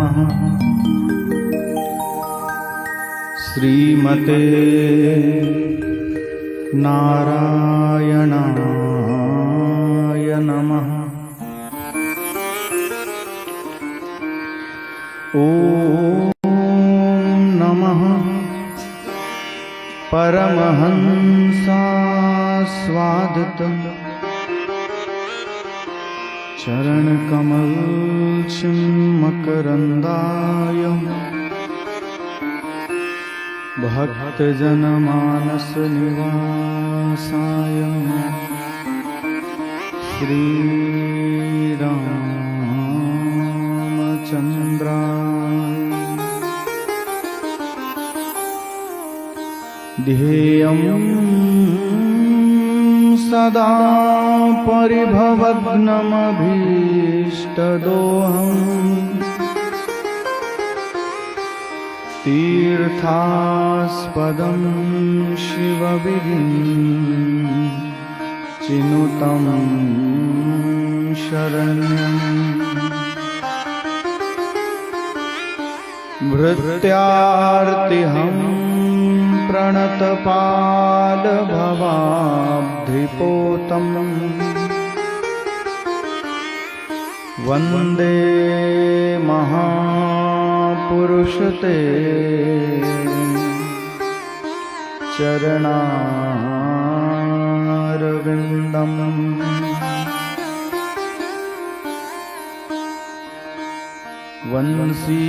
नमः। श्रीमते नारायणाय नमः। ॐ नमः परमहंसास्वादित चरणकमल चिन्मकरन्दाय भक्तजनमानस निवासाय श्रीरामचन्द्राय ध्येयं सदा परिभवग्नमभीष्टदोहम् तीर्थास्पदं शिवविधिं चिनुतं शरण्यम् भृत्यार्तिहं प्रणतपालभवाब्धिपोतम् वन्दे महापुरुषते चरणारविन्दम्। वंशी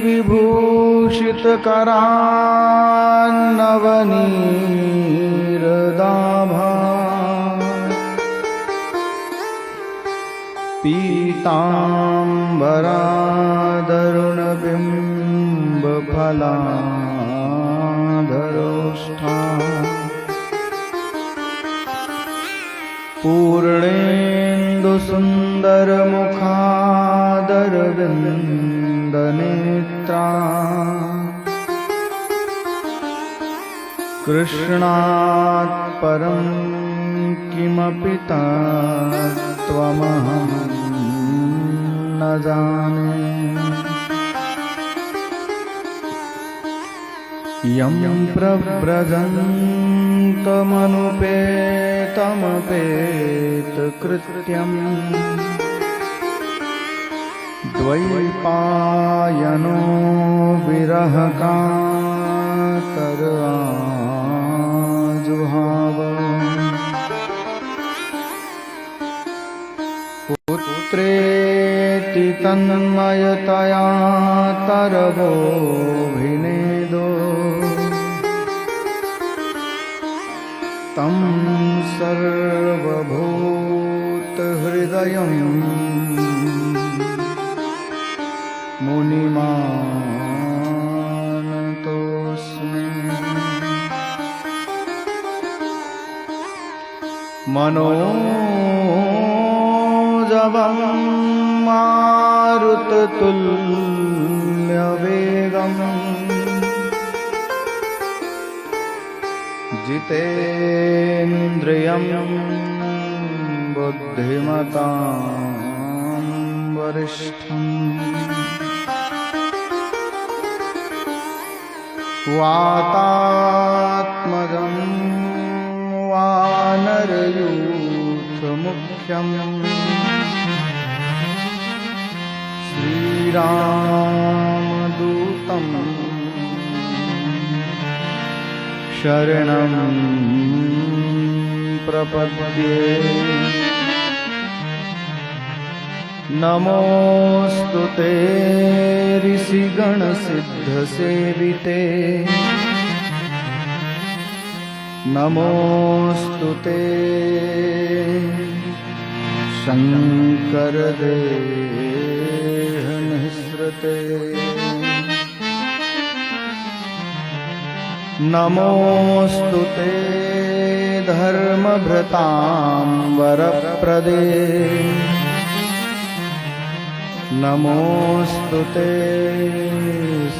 विभूषितकरान्नवनीरदाभा पीताम्बरादरुणबिम्बफलाधरोष्ठा पूर्णेन्दुसुन्दरमुखादरविन्दनेत्रा कृष्णात् परं किमपि तत्त्वमहं न जाने। यं प्रव्रजन्तमनुपेतमपेतकृत्यं द्वैपायनो विरहकातराजुहाव पुत्रेति तन्मयतया तरवोऽभिनेदो तं सर्वभूतहृदयं मुनिमानतोऽस्मि। मनोजवं मारुततुल्यवेगम् जितेन्द्रियं बुद्धिमतां वरिष्ठम् वातात्मजं वानरयूथमुख्यं श्रीरामदूतं शरणं प्रपद्ये। नमोऽस्तु ते ऋषिगणसिद्धसेविते नमोऽस्तु ते शङ्करदेहनिःसृते नमोऽस्तु ते धर्मभृतां वरप्रदे नमोऽस्तु ते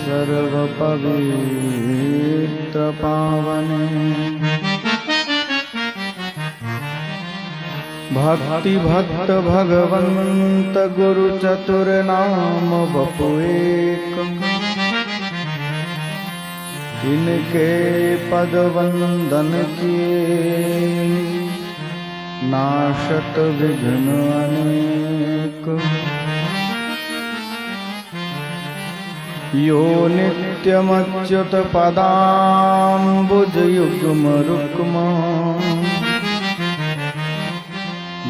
सर्वपवित्र। ตร पावने भक्ति भक्त भगवंत गुरु चतुर नाम बपु एक। इनके पद वंदन किए नाशत विघ्न अनेक। यो नित्यमच्युत पदाम्बुज युग्म रुक्म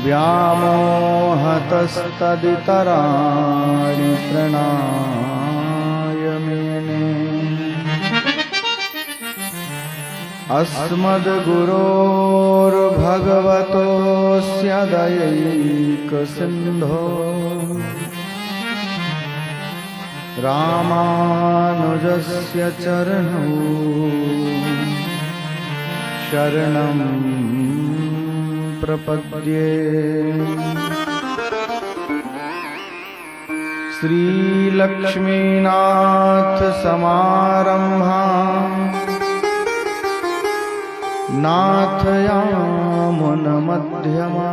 व्यामोहतस्तदितराणि तृणाय मेने। अस्मद्गुरोर्भगवतोऽस्य दयैकसिन्धो रामानुजस्य चरणौ शरणं प्रपद्ये। श्रीलक्ष्मीनाथ समारम्भा नाथयामुनमध्यमा।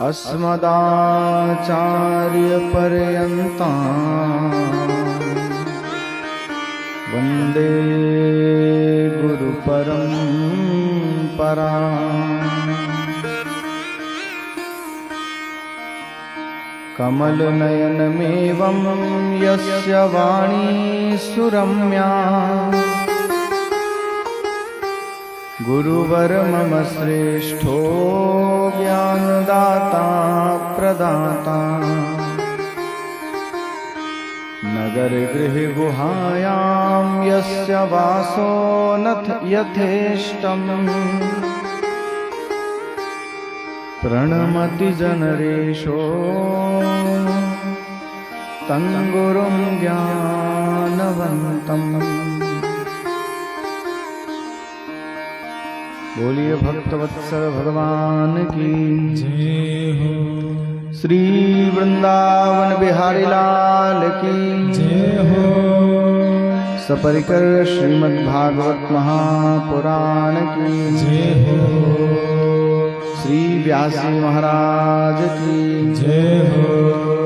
अस्मदाचार्यपर्यन्ता वन्दे गुरुपरम्परा। कमलनयनमेवं यस्य वाणी सुरम्या। गुरुवर मम श्रेष्ठो ज्ञानदाता प्रदाता। नगर गृह गुहायां यस्य वासो नथ यथेष्टम्। प्रणमति जनरेशो तं गुरुं ज्ञानवन्तम्। बोलिए भक्तवत्सल भगवान की जय हो। श्री वृंदावन बिहारी लाल की जय हो। सपरिकर श्रीमद् भागवत महापुराण की जय हो। श्री व्यासी महाराज की जय हो।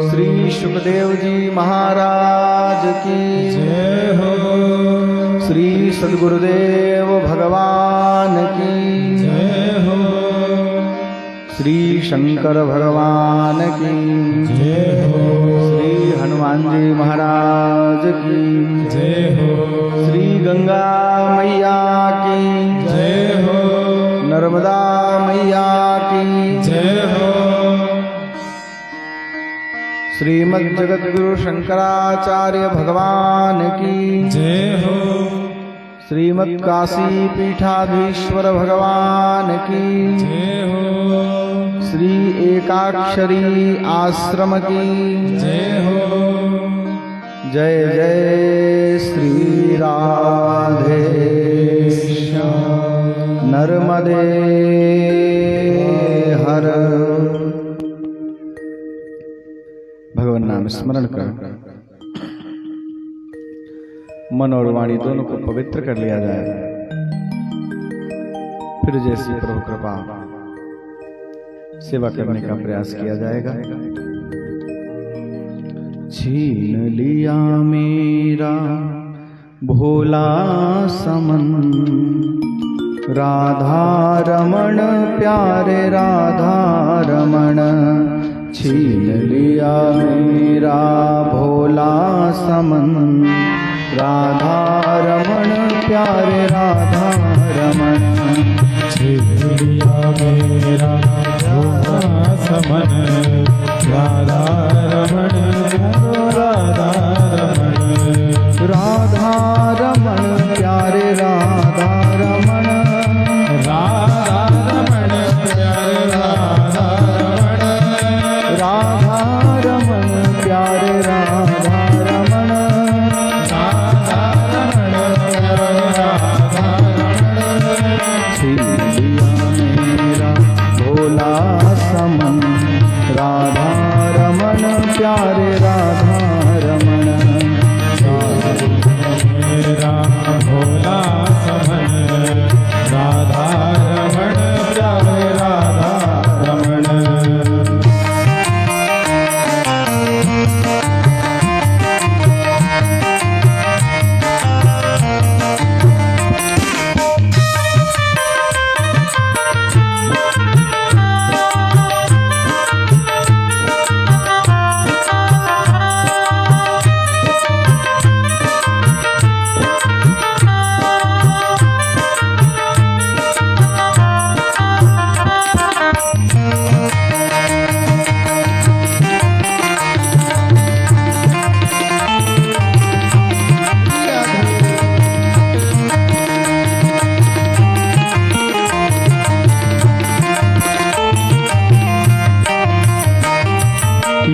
श्री सुखदेव जी महाराज की जय हो। श्री सद्गुरुदेव भगवान की जय हो। श्री शंकर भगवान की जय हो। श्री हनुमान जी महाराज की जय हो। श्री गंगा मैया की जय हो। नर्मदा मैया की जय हो। श्रीमद् जगद्गुरु शंकराचार्य भगवान की जय हो। श्रीमद् काशी पीठाधीश्वर भगवान की जय हो। श्री एकाक्षरी आश्रम की जय हो। जय जय श्री राधे श्याम नर्मदे हर। भगवान नाम स्मरण कर मन और वाणी दोनों को पवित्र कर लिया जाए। फिर जैसी प्रभु कृपा सेवा करने का प्रयास किया जाएगा। छीन लिया मेरा भोला समन राधा रमण प्यारे राधा रमण। छीन लिया मेरा भोला समन राधा रमण प्यारे राधा रमण। छीन लिया मेरा भोला समन राधा रमण राधा रमण। राधा रमण प्यारे राधा रमण। राधा रमण प्यारे राधा रमण। राधा रमण प्यारे राधा रमण। राधा रमण प्यारे राधा रमण। छीन लिया मेरा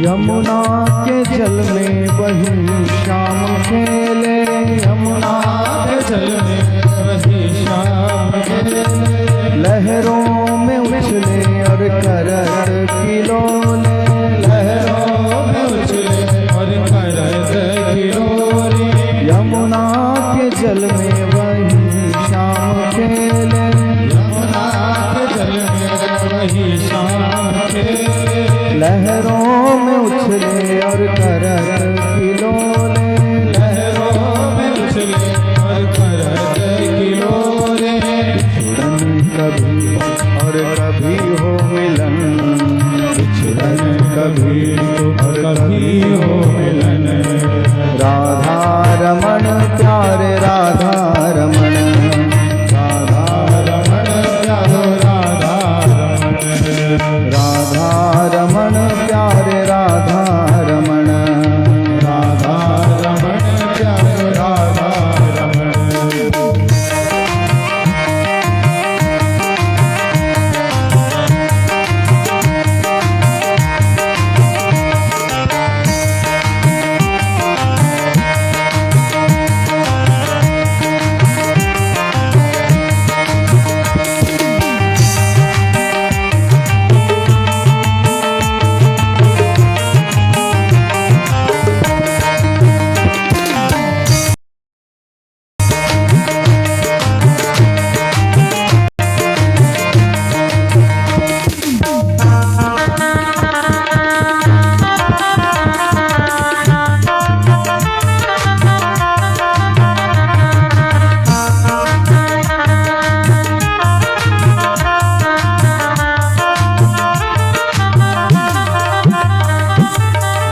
यमुना के जल में वही श्याम खेले, यमुना के जल में वही श्याम खेले, लहरों में उछले और करत खिलौने, लहरों में उछले और करत खिलौने, यमुना के जल में वही श्याम खेले, यमुना के जल में वही श्याम खेले, लहरों में उछले और करत खिलौने, लहरों में उछले और करत खिलौने, बिछड़न कभी और कभी हो मिलन, बिछड़न कभी और कभी हो मिलन, राधा रमण प्यारे राधा रमण, राधा रमण प्यारो राधा रमण, राधा रमण प्यारे राधा रमण, राधा रमण प्यारो राधा रमण,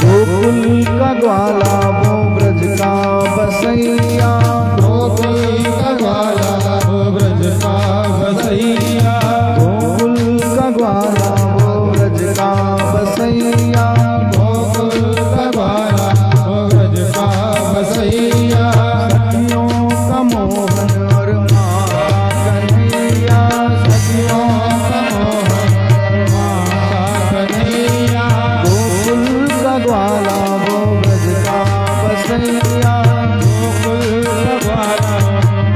गोकुल का ग्वाला वो ब्रज का बसैया, गोकुल का ग्वाला वो ब्रज का बसैया, गोकुल का ग्वाला वो ब्रज का बसैया, गोकुल का ग्वाला वो ब्रज का बसैया, सखियों का मोहन और माता कन्हैया, सखियों का मोहन माता कन्हैया, गोकुल का ग्वाला वो ब्रज का बसैया, गोकुल का ग्वाला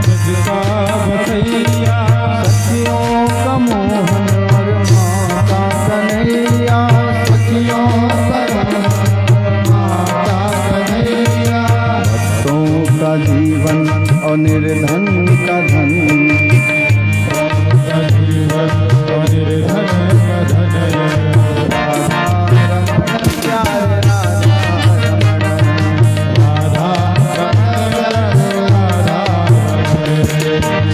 ब्रज का बसैया, सखियों का मोहन और माता कन्हैया, सखियों का मोहन माता कन्हैया, भक्तों का जीवन और निर्धन का धन, का जीवन और निर्धन का धन, राधा रमण प्यारे राधा रमण, राधा रमण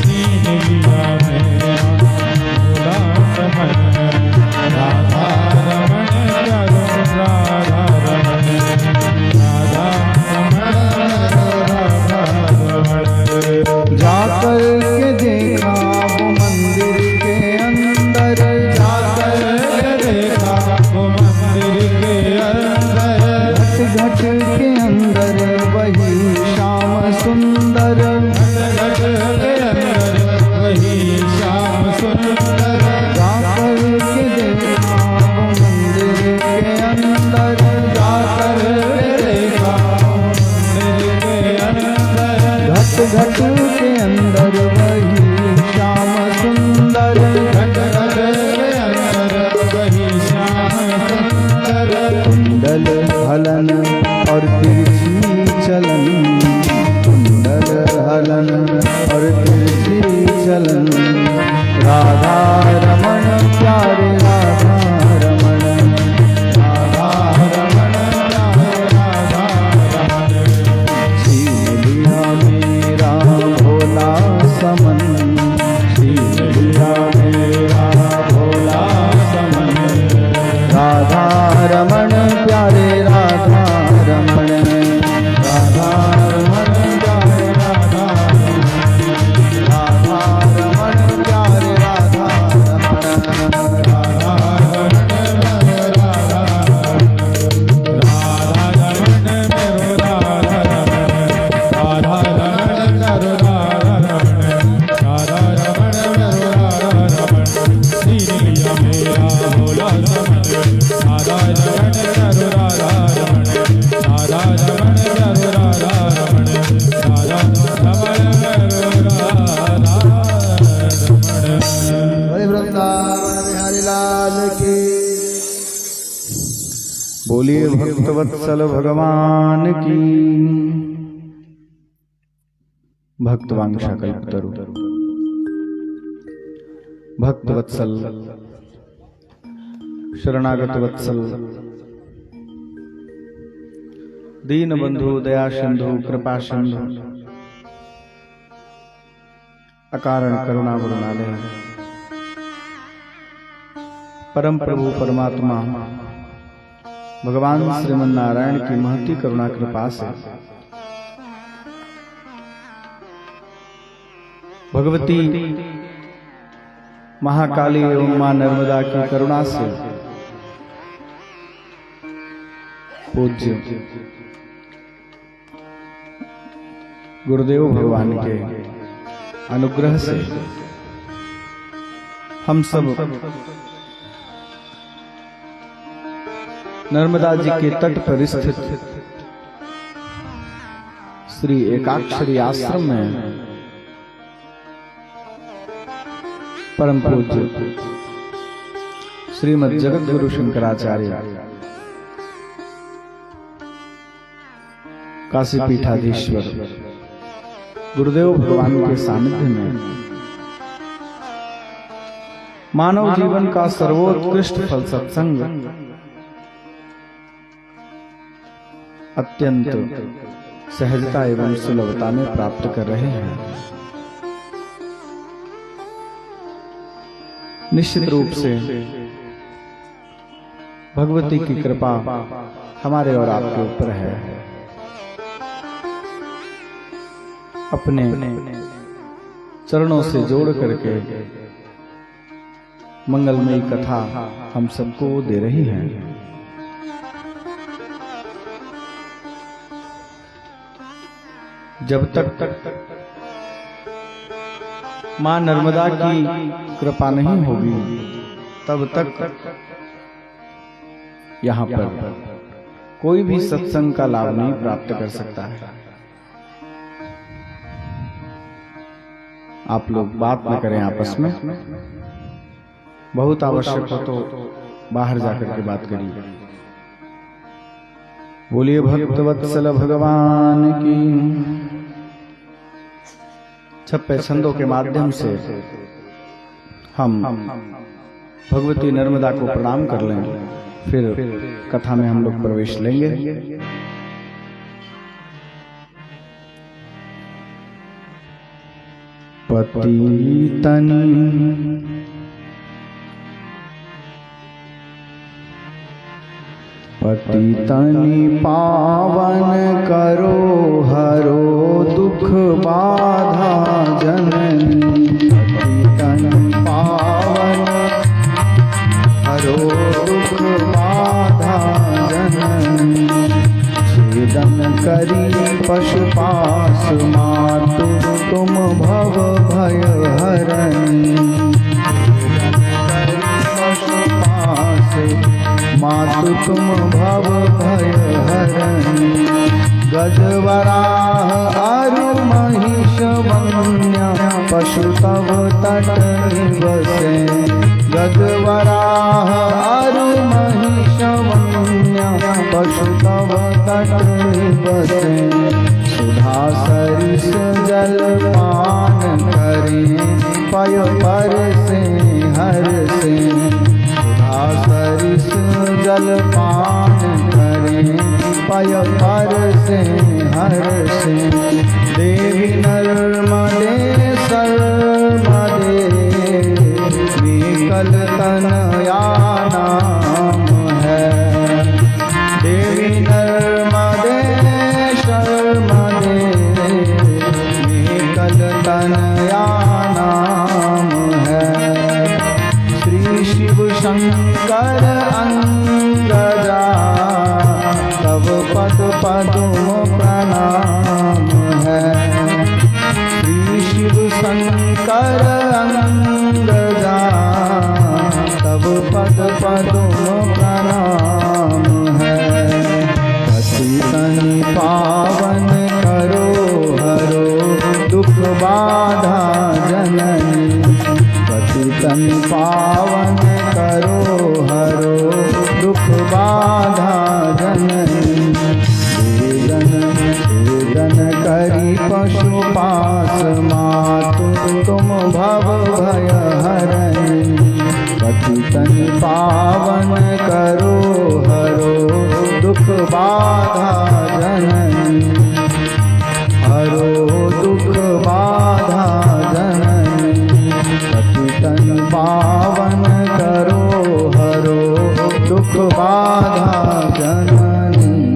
छीन लिया मेरा भोला रमण, राधा रमण प्यारो राधा रमण, राधा रमण राधा रमण, जाकर के देखा वो मंदिर के अंदर, जाकर के देखा वो मंदिर के अंदर, घट घट के अंदर वही श्याम सुंदर, घट के अंदर वही श्याम सुंदर, जाकर के देखा वो मंदिर के अंदर, जाकर के देखा मंदिर के अंदर, घट घट के अंदर वही श्याम सुंदर, घट घट के अंदर वही श्याम सुंदर, कुंडल हलन और तिरछी चलन, कुंडल हलन और तिरछी चलन, राधा रमण प्यारे राधा रमण, राधा रमण प्यारे राधा रमण, छीन लिया मेरा भोला समन, छीन लिया मेरा भोला समन, राधा रमण प्यारे राधा की। बोलिए भक्तवत्सल भगवान की। भक्तवांशा कल्पतरु। भक्तवत्सल, शरणागत वत्सल, दीन बंधु, दया सिंधु, कृपा सिंधु, अकारण करुणा वरुणालय, परम प्रभु परमात्मा भगवान श्रीमन नारायण की महती करुणा कृपा से भगवती महाकाली एवं मां नर्मदा की करुणा से पूज्य गुरुदेव भगवान के अनुग्रह से हम सब नर्मदा जी के तट पर स्थित श्री एकाक्षरी आश्रम में परम पूज्य श्रीमद् जगत गुरु शंकराचार्य काशी पीठाधीश्वर गुरुदेव भगवान के सानिध्य में मानव जीवन का सर्वोत्कृष्ट फल सत्संग अत्यंत सहजता एवं सुलभता में प्राप्त कर रहे हैं। निश्चित रूप से भगवती की कृपा हमारे और आपके ऊपर है। अपने चरणों से जोड़ करके मंगलमयी कथा हम सबको दे रही है। जब तक मां नर्मदा की कृपा नहीं होगी तब तक यहाँ पर कोई भी सत्संग का लाभ नहीं प्राप्त कर सकता है। आप लोग बात न करें आपस में, बहुत आवश्यक हो तो बाहर जाकर के बात करिए। बोलिए भक्तवत्सल भगवान की। छप्पे छंदों के माध्यम से हम भगवती नर्मदा को प्रणाम कर लें, फिर कथा में हम लोग प्रवेश लेंगे। पतितनि पावन करो हरो दुख बाधा जननी। पतितनि पावन हरो दुख बाधा जननी। छेदन करी पशुपास मातु तुम भव भय हरणी। मातु तुम भव भय हरणी। गजवराह अरु महिष वन्य पशु तव तट निवसे। गजवराह अरु महिष वन्य पशु तव तट निवसे। सुधा सरिस जल पान करें पय पर से हर से। सरिस जल पान करें पय पर से हर से। देवी नर्मदे सर्वदे विकल तनया नाम है। देवी नर्मदे सर्वदे विकल तनया नाम है। श्री शिव शंकर अंगजा तब पद पद्म प्रणाम है। श्री शिव शंकर अंगजा तब पद पद्म प्रणाम है। पतितनि पावन करो हरो दुख बाधा जननी। पतितनि पावन करो पावन करो हरो दुख बाधा जननी, हरो दुख बाधा जननी, पतितन पावन करो हरो दुख बाधा जननी।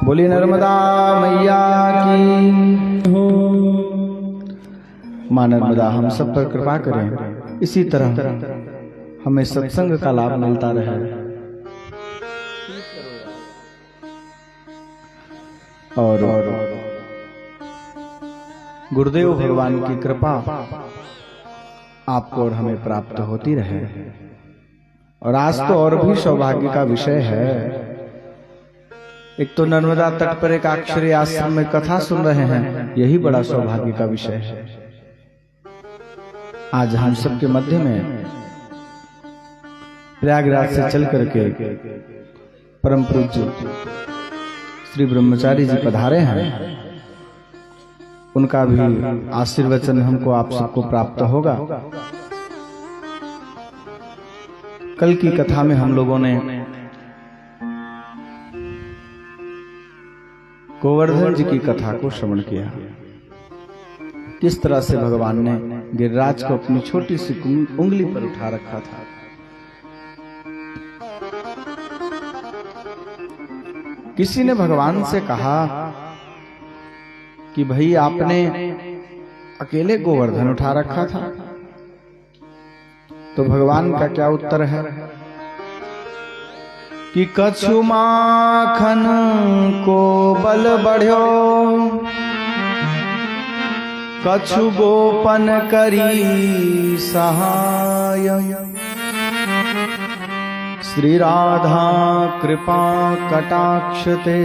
बोली नर्मदा मैया की हो। मां नर्मदा हम सब पर कृपा करें, इसी तरह हमें सत्संग का लाभ मिलता रहे और गुरुदेव भगवान की कृपा आपको और हमें प्राप्त होती रहे। और आज तो और भी सौभाग्य का विषय है। एक तो नर्मदा तट पर एक अक्षरी आश्रम में कथा सुन रहे हैं, यही बड़ा सौभाग्य का विषय है। आज हम सबके मध्य में प्रयागराज से चल करके परम पूज्य श्री ब्रह्मचारी जी पधारे हैं। उनका भी आशीर्वचन हमको आप सबको प्राप्त होगा। कल की कथा में हम लोगों ने गोवर्धन जी की कथा को श्रवण किया। किस तरह से भगवान ने गिरिराज को अपनी छोटी सी उंगली पर उठा रखा था। किसी ने भगवान से कहा कि भाई आपने अकेले गोवर्धन उठा रखा था, तो भगवान का क्या उत्तर है कि कछु माखन को बल बढ़्यो, कछु गोपन करी सहाय, श्री राधा कृपा कटाक्षते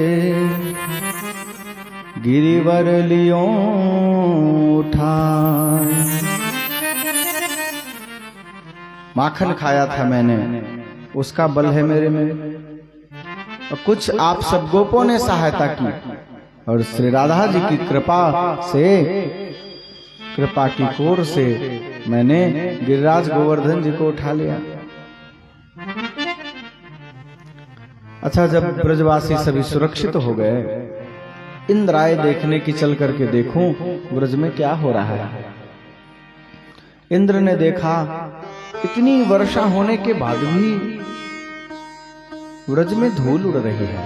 गिरिवर लियो उठाए। माखन खाया था मैंने, उसका बल है मेरे में, और कुछ आप सब गोपों ने सहायता की और श्री राधा जी की कृपा से, कृपा की कोर से मैंने गिरिराज गोवर्धन जी को उठा लिया। अच्छा, जब ब्रजवासी सभी सुरक्षित हो गए, इंद्र आए देखने की, चल करके देखूं ब्रज में क्या हो रहा है। इंद्र ने देखा इतनी वर्षा होने के बाद भी ब्रज में धूल उड़ रही है,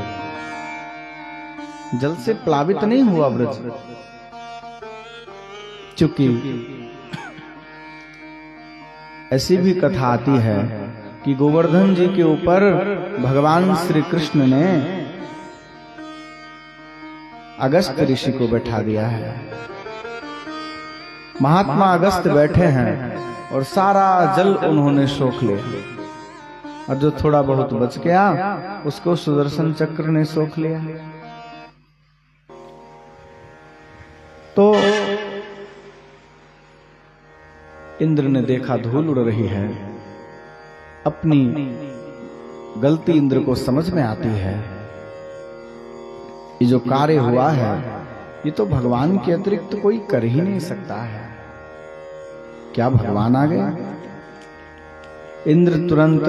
जल से प्लावित नहीं हुआ ब्रज। चूंकि ऐसी भी कथा आती है कि गोवर्धन जी के ऊपर भगवान श्री कृष्ण ने अगस्त ऋषि को बैठा दिया है। महात्मा अगस्त बैठे हैं और सारा जल उन्होंने सोख लिया, और जो थोड़ा बहुत बच गया उसको सुदर्शन चक्र ने सोख लिया। तो इंद्र ने देखा धूल उड़ रही है, अपनी गलती इंद्र को समझ में आती है। ये जो कार्य हुआ है ये तो भगवान के अतिरिक्त कोई कर ही नहीं सकता है। क्या भगवान आ गए? इंद्र तुरंत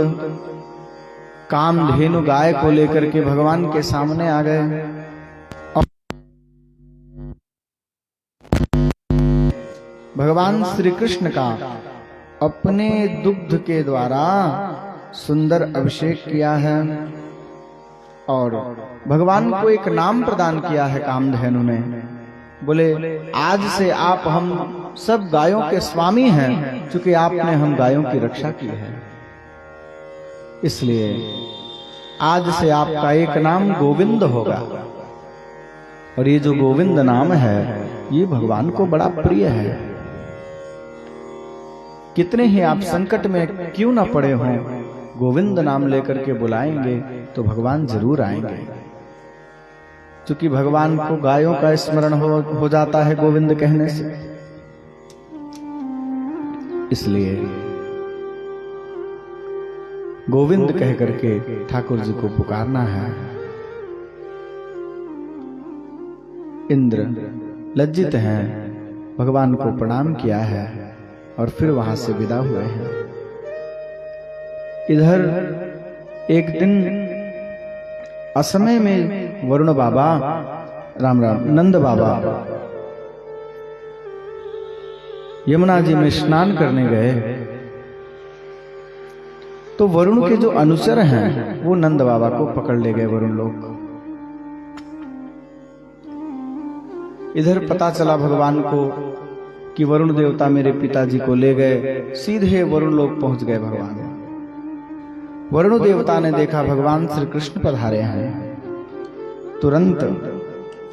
कामधेनु गाय को लेकर के भगवान के सामने आ गए। भगवान श्री कृष्ण का अपने दुग्ध के द्वारा सुंदर अभिषेक किया है और भगवान को एक नाम प्रदान किया है कामधेनु ने। बोले आज से आप हम सब गायों के स्वामी हैं, क्योंकि आपने हम गायों की रक्षा की है, इसलिए आज से आपका एक नाम गोविंद होगा। और ये जो गोविंद नाम है ये भगवान को बड़ा प्रिय है। कितने ही आप संकट में क्यों ना पड़े हों, गोविंद नाम लेकर के बुलाएंगे तो भगवान जरूर आएंगे। क्योंकि भगवान को गायों का स्मरण हो जाता है गोविंद कहने से, इसलिए गोविंद कह करके ठाकुर जी को पुकारना है। इंद्र लज्जित हैं, भगवान को प्रणाम किया है और फिर वहां से विदा हुए हैं। इधर एक दिन असमय में वरुण बाबा, राम राम, नंद बाबा यमुना जी में स्नान करने गए तो वरुण के जो अनुचर हैं वो नंद बाबा को पकड़ ले गए वरुण लोग। इधर पता चला भगवान को कि वरुण देवता मेरे पिताजी को ले गए। सीधे वरुण लोग पहुंच गए भगवान। वरुण देवता ने देखा भगवान श्री कृष्ण पधारे हैं, तुरंत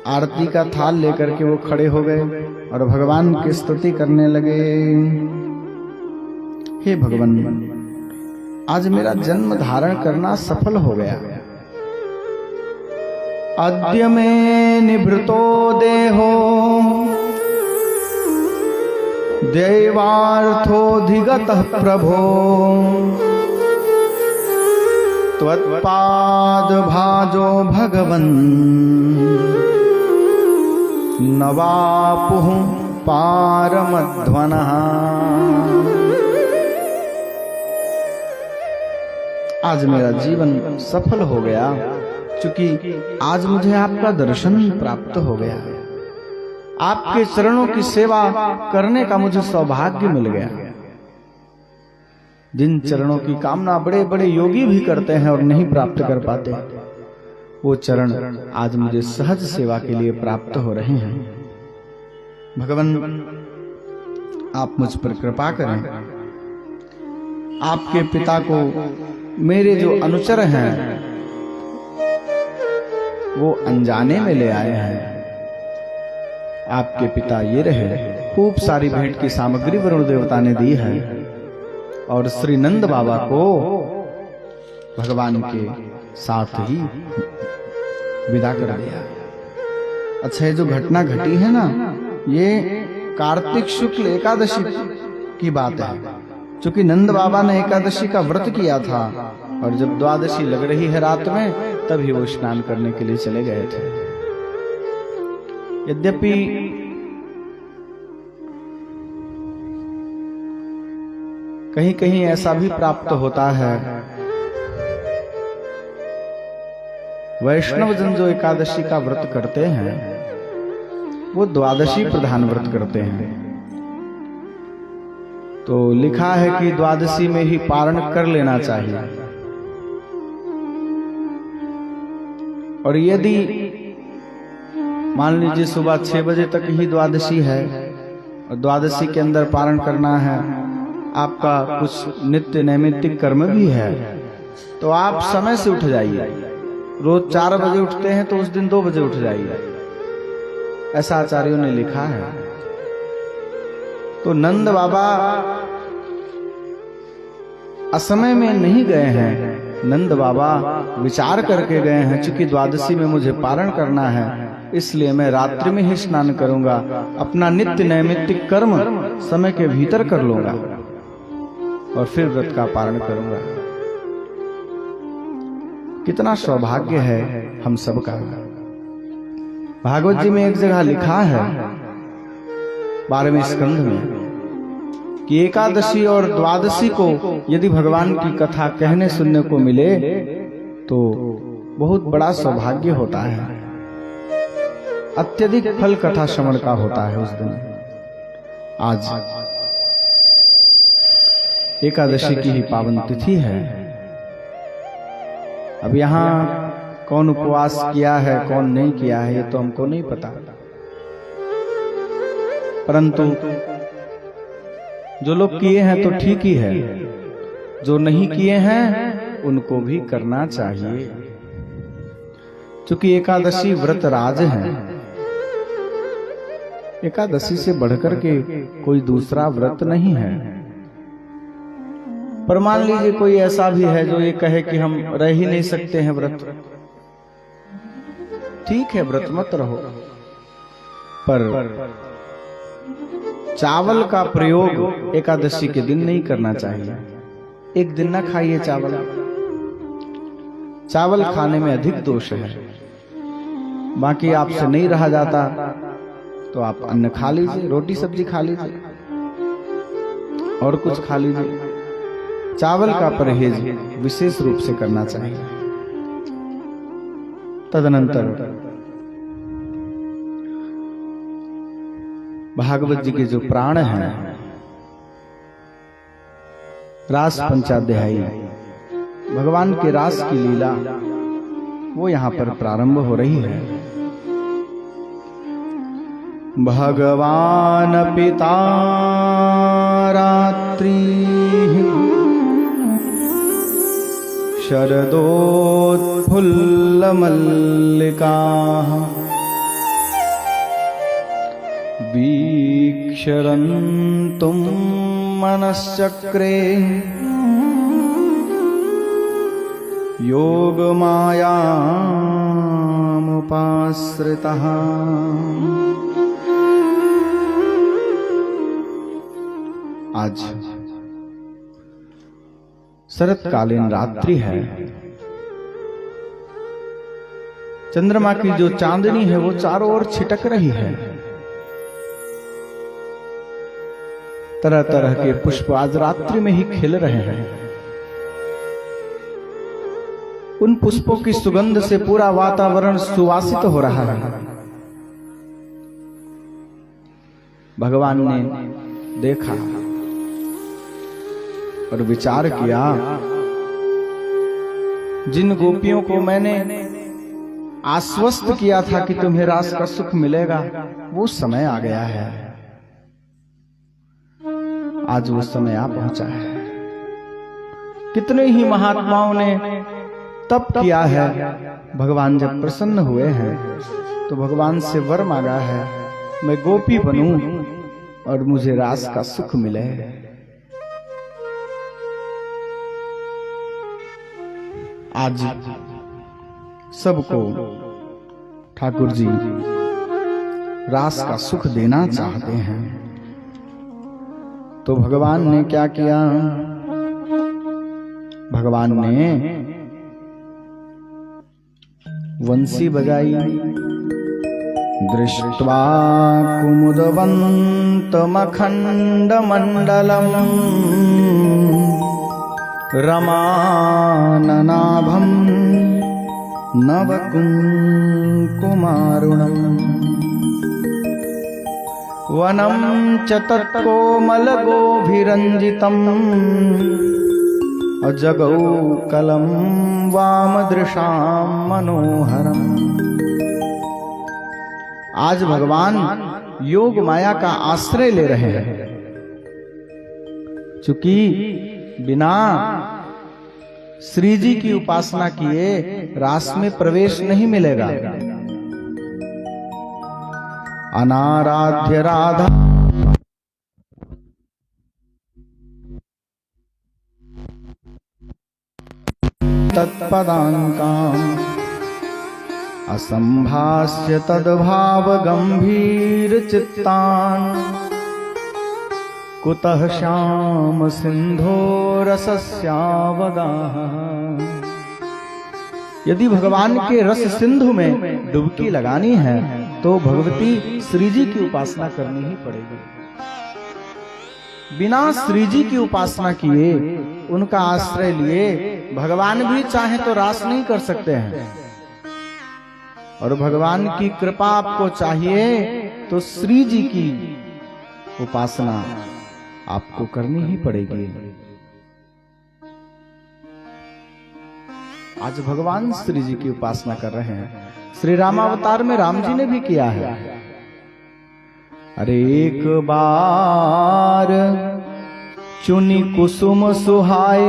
आरती का थाल लेकर के वो खड़े हो गए और भगवान की स्तुति करने लगे। हे भगवान, आज मेरा जन्म धारण करना सफल हो गया। अद्य में निभृतो देहो दैवार्थोऽधिगतः प्रभो त्वत्पाद भाजो भगवन् नवापुः पारमध्वनः। आज मेरा जीवन सफल हो गया, क्योंकि आज मुझे आपका दर्शन प्राप्त हो गया। आपके चरणों की सेवा करने का मुझे सौभाग्य मिल गया। जिन चरणों की कामना बड़े बड़े योगी भी करते हैं और नहीं प्राप्त कर पाते, वो चरण आज मुझे सहज सेवा के लिए प्राप्त हो रहे हैं। भगवान, आप मुझ पर कृपा करें। आपके पिता को मेरे जो अनुचर हैं वो अनजाने में ले आए हैं। आपके पिता ये रहे। खूब सारी भेंट की सामग्री वरुण देवता ने दी है और श्री नंद बाबा को भगवान के साथ ही विदा करा दिया। अच्छा, ये जो घटना घटी है ना, ये कार्तिक शुक्ल एकादशी की बात है। क्योंकि नंद बाबा ने एकादशी का व्रत किया था और जब द्वादशी लग रही है रात में, तभी वो स्नान करने के लिए चले गए थे। यद्यपि कहीं कहीं ऐसा भी प्राप्त होता है, वैष्णव जन जो एकादशी का व्रत करते हैं वो द्वादशी प्रधान व्रत करते हैं। तो लिखा है कि द्वादशी में ही पारण कर लेना चाहिए। और यदि मान लीजिए सुबह 6 बजे तक ही द्वादशी है और द्वादशी के अंदर पारण करना है, आपका कुछ नित्य नैमित्तिक कर्म भी है, तो आप समय से उठ जाइए। रोज 4 बजे उठते हैं तो उस दिन 2 बजे उठ जाइए, ऐसा आचार्यों ने लिखा है। तो नंद बाबा असमय में नहीं गए हैं, नंद बाबा विचार करके गए हैं। चूंकि द्वादशी में मुझे पारण करना है, इसलिए मैं रात्रि में ही स्नान करूंगा, अपना नित्य नैमित्तिक कर्म समय के भीतर कर लूंगा और फिर व्रत का पारण करूंगा। कितना सौभाग्य है हम सबका। भागवत जी में एक जगह लिखा है 12वें स्कंध में कि एकादशी और द्वादशी को यदि भगवान की कथा कहने सुनने को मिले तो बहुत बड़ा सौभाग्य होता है। अत्यधिक फल कथा श्रवण का होता है उस दिन। आज एकादशी की ही पावन तिथि है। अब यहाँ कौन उपवास किया है कौन नहीं किया है ये तो हमको नहीं पता, परंतु जो लोग किए हैं तो ठीक ही है, जो नहीं किए हैं उनको भी करना चाहिए। क्योंकि एकादशी व्रत राज है। एकादशी से बढ़कर के कोई दूसरा व्रत नहीं है। पर मान लीजिए कोई ऐसा भी है जो ये कहे कि हम रह ही नहीं सकते हैं व्रत, ठीक है व्रत मत रहो, पर चावल का प्रयोग एकादशी के दिन नहीं करना चाहिए। एक दिन ना खाइए चावल, चावल खाने में अधिक दोष है। बाकी आपसे नहीं रहा जाता तो आप अन्न खा लीजिए, रोटी सब्जी खा लीजिए और कुछ खा लीजिए। चावल का परहेज विशेष रूप से करना चाहिए। तदनंतर भागवत जी के जो प्राण हैं, रास पंचाध्यायी भगवान के रास की लीला वो यहां पर प्रारंभ हो रही है। भगवान पिता रात्रि शरदोत्फुल्ल मल्लिका वीक्षरन्तुं मनश्चक्रे योगमायामुपाश्रितः। आज शरतकालीन रात्रि है। चंद्रमा की जो चांदनी है वो चारों ओर छिटक रही है। तरह तरह के पुष्प आज रात्रि में ही खिल रहे हैं। उन पुष्पों की सुगंध से पूरा वातावरण सुवासित हो रहा है। भगवान ने देखा और विचार किया, जिन गोपियों को मैंने आश्वस्त किया था कि तुम्हें रास का सुख मिलेगा, वो समय आ गया है। आज वो समय आ पहुंचा है। कितने ही महात्माओं ने तप किया है। भगवान जब प्रसन्न हुए हैं तो भगवान से वर मांगा है, मैं गोपी बनूं और मुझे रास का सुख मिले। आज सबको ठाकुर जी रास का सुख देना चाहते हैं। तो भगवान ने क्या किया? भगवान ने वंशी बजाई। दृष्ट्वा कुमुदवन्तमखण्डमण्डलम् रमाननाभं नवकुङ्कुमारुणम् वनं च तत्कोमलगोभिरञ्जितम् अजगौकलं वामदृशां मनोहरम्। आज भगवान योग माया का आश्रय ले रहे हैं, चूंकि बिना श्री जी की उपासना किए रास में प्रवेश नहीं मिलेगा। अनाराध्य राधा तत्पदांकाम असंभाष्य तद्भाव गंभीर चित्तान कुतः श्याम सिंधो रसस्यावगाह। यदि भगवान के रस सिंधु में डुबकी लगानी है तो भगवती श्री जी की उपासना करनी ही पड़ेगी। बिना श्री जी की उपासना किए, उनका आश्रय लिए भगवान भी चाहे तो रास नहीं कर सकते हैं। और भगवान की कृपा आपको चाहिए तो श्री जी की उपासना आपको करनी ही पड़ेगी। आज भगवान श्री जी की उपासना कर रहे हैं। श्री रामावतार में राम जी ने भी किया है। अरे एक बार चुनी कुसुम सुहाए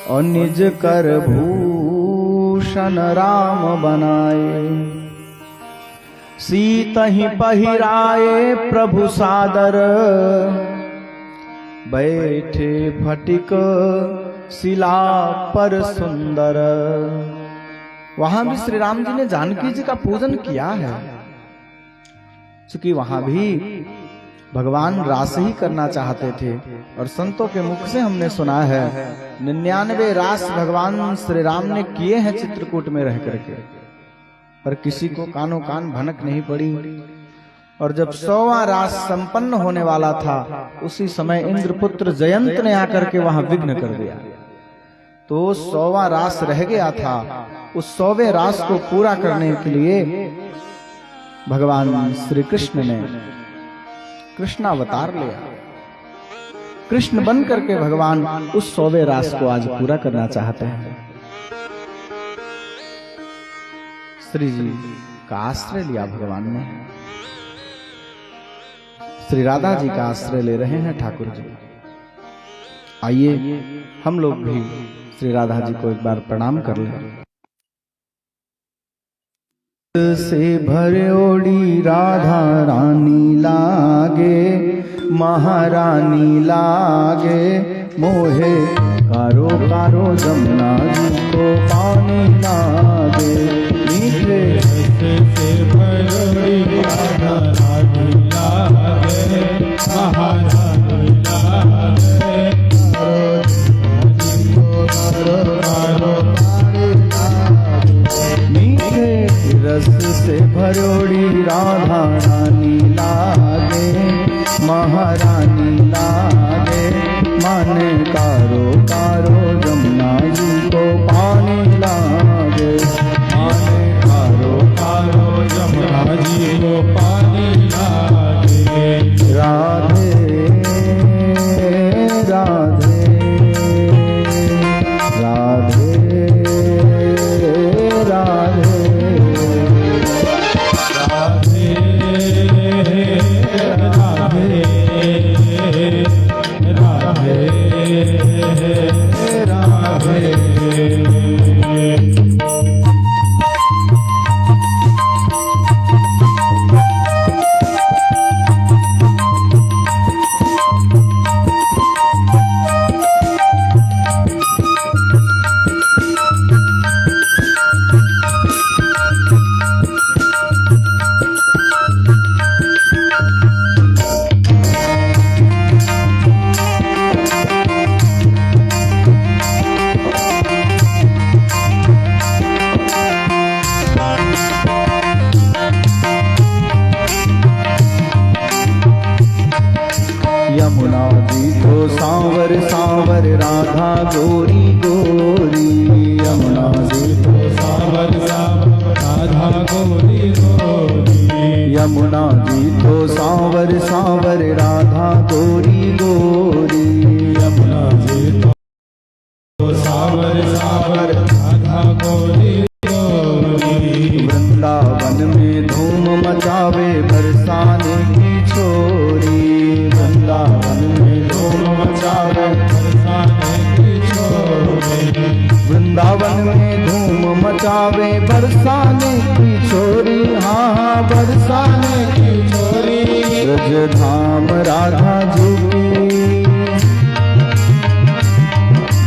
और निज कर भूषण राम बनाए। सीता ही पहिराए प्रभु सादर बैठे फटिक शिला पर सुंदर। वहां भी श्री राम जी ने जानकी जी का पूजन किया है, क्योंकि वहां भी भगवान रास ही करना चाहते थे। और संतों के मुख से हमने सुना है 99 रास भगवान श्री राम ने किए हैं चित्रकूट में रह करके, पर किसी को कानो कान भनक नहीं पड़ी। और जब 100वां रास संपन्न होने वाला था, उसी समय इंद्रपुत्र जयंत ने आकर के वहां विघ्न कर दिया। तो 100वां रास रह गया था। उस 100वें रास को पूरा करने के लिए भगवान श्री कृष्ण ने कृष्णावतार लिया। कृष्ण बन करके भगवान उस 100वें रास को आज पूरा करना चाहते हैं। श्री जी का आश्रय लिया भगवान ने। श्री राधा जी का आश्रय ले रहे हैं ठाकुर जी। आइए हम लोग भी श्री राधा जी को एक बार प्रणाम कर लें। से भरोड़ी राधा रानी लागे, महारानी लागे, मोहे कारो कारो जमुना जी को पानी लागे। मीठे से भरोड़ी राधा रानी लागे, महारानी लागे, मीठे रस से भरोड़ी राधा रानी लागे, महारानी लागे, माने कारो कारो जमुना जी को पानी लागे। माने कारो कारो जमुना जी को पानी लागे। राधे राधे राधे राधे यमुना जी को सांवर सांवर राधा गोरी गोरी। यमुना जी को सांवर सांवर राधा गोरी गोरी। यमुना जी को सांवर सांवर राधा गोरी गोरी। यमुना जी तो सांवर सांवर राधा गोरी गोरी। वृंदावन में धूम मचावे बरसाने की छोरी। वृंदावन में धूम मचावे बरसाने की छोरी। वृंदावन में धूम मचावे बरसाने की छोरी। हाँ हाँ बरसाने की छोरी। ब्रज धाम राधा जी की,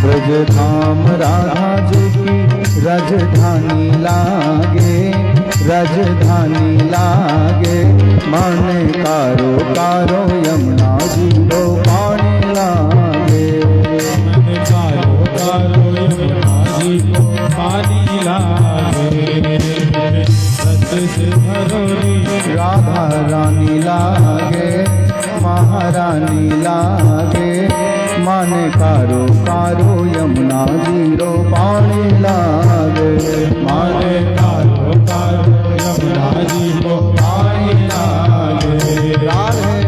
ब्रज धाम राधा जी की राजधानी लागे, राजधानी लागे। माने कारो कारो यमुना जी को पानी लागे। माने कारो कारो यमुना जी को पानी लागे। रस से भरोड़ी राधा रानी लागे, महारानी लागे। माने कारो कारो यमुना जी रो पानी लागे। माने कारो कारो यमुना जी को पानी लागे। राधे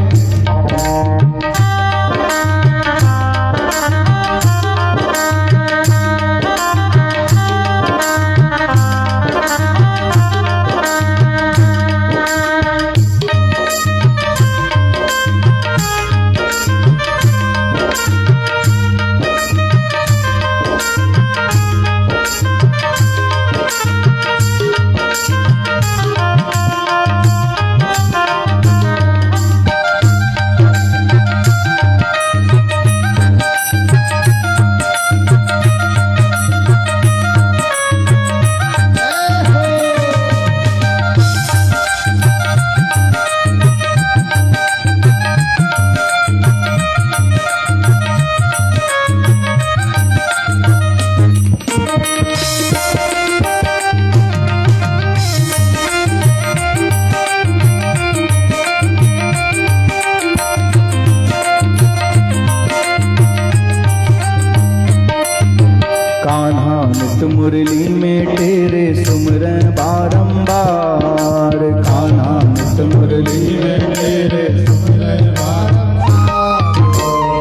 कान्हा नित मुरली में तेरे सुमरन बारंबार, कान्हा नित मुरली में तेरे सुमरन बारंबार,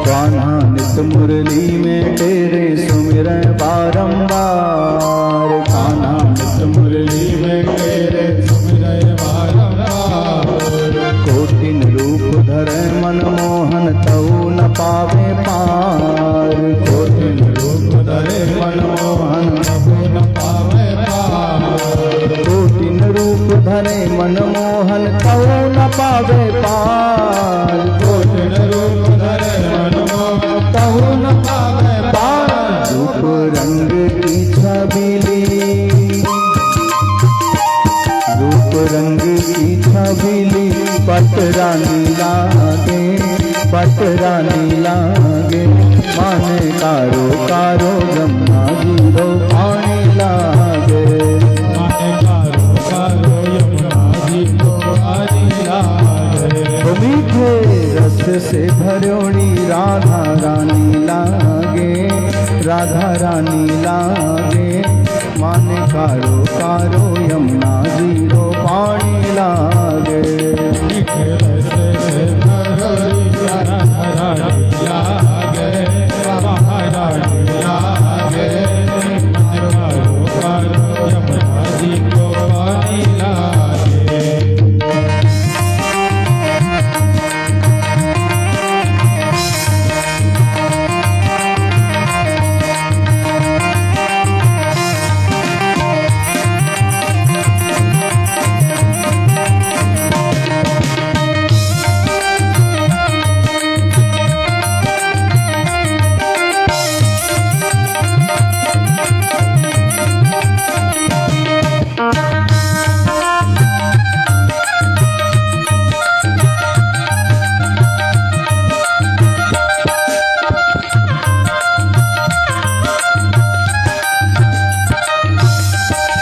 कान्हा नित मुरली में तेरे सुमरन बारंबार, कान्हा नित मुरली में तेरे सुमरन बारंबार। कोटिन रूप धरे मनमोहन तऊ न पावे पार, कोटिन रूप धरे मनमोहन तऊ न पावे पार, कोटिन रूप धरे मनमोहन तऊ न पावे पार, कोटिन रूप धरे मनमोहन तऊ न पावे पार। रूप रंग की छबीली, रूप रंग की छबीली पटरानी लागे, पटरानी लागे। माने कारो कारो जमुना जीरो पानी लागे, माने कारो कारो यमुना जीरो पानी लागे। मीठे रस से भरोड़ी राधा रानी लागे, राधा रानी लागे। माने कारो कारो यमुना जीरो पानी लागे, मीठे रस से भरोड़ी राधा रानी लागे, महारानी लागे। कारो कारो यमुना जीरो पानी लागे।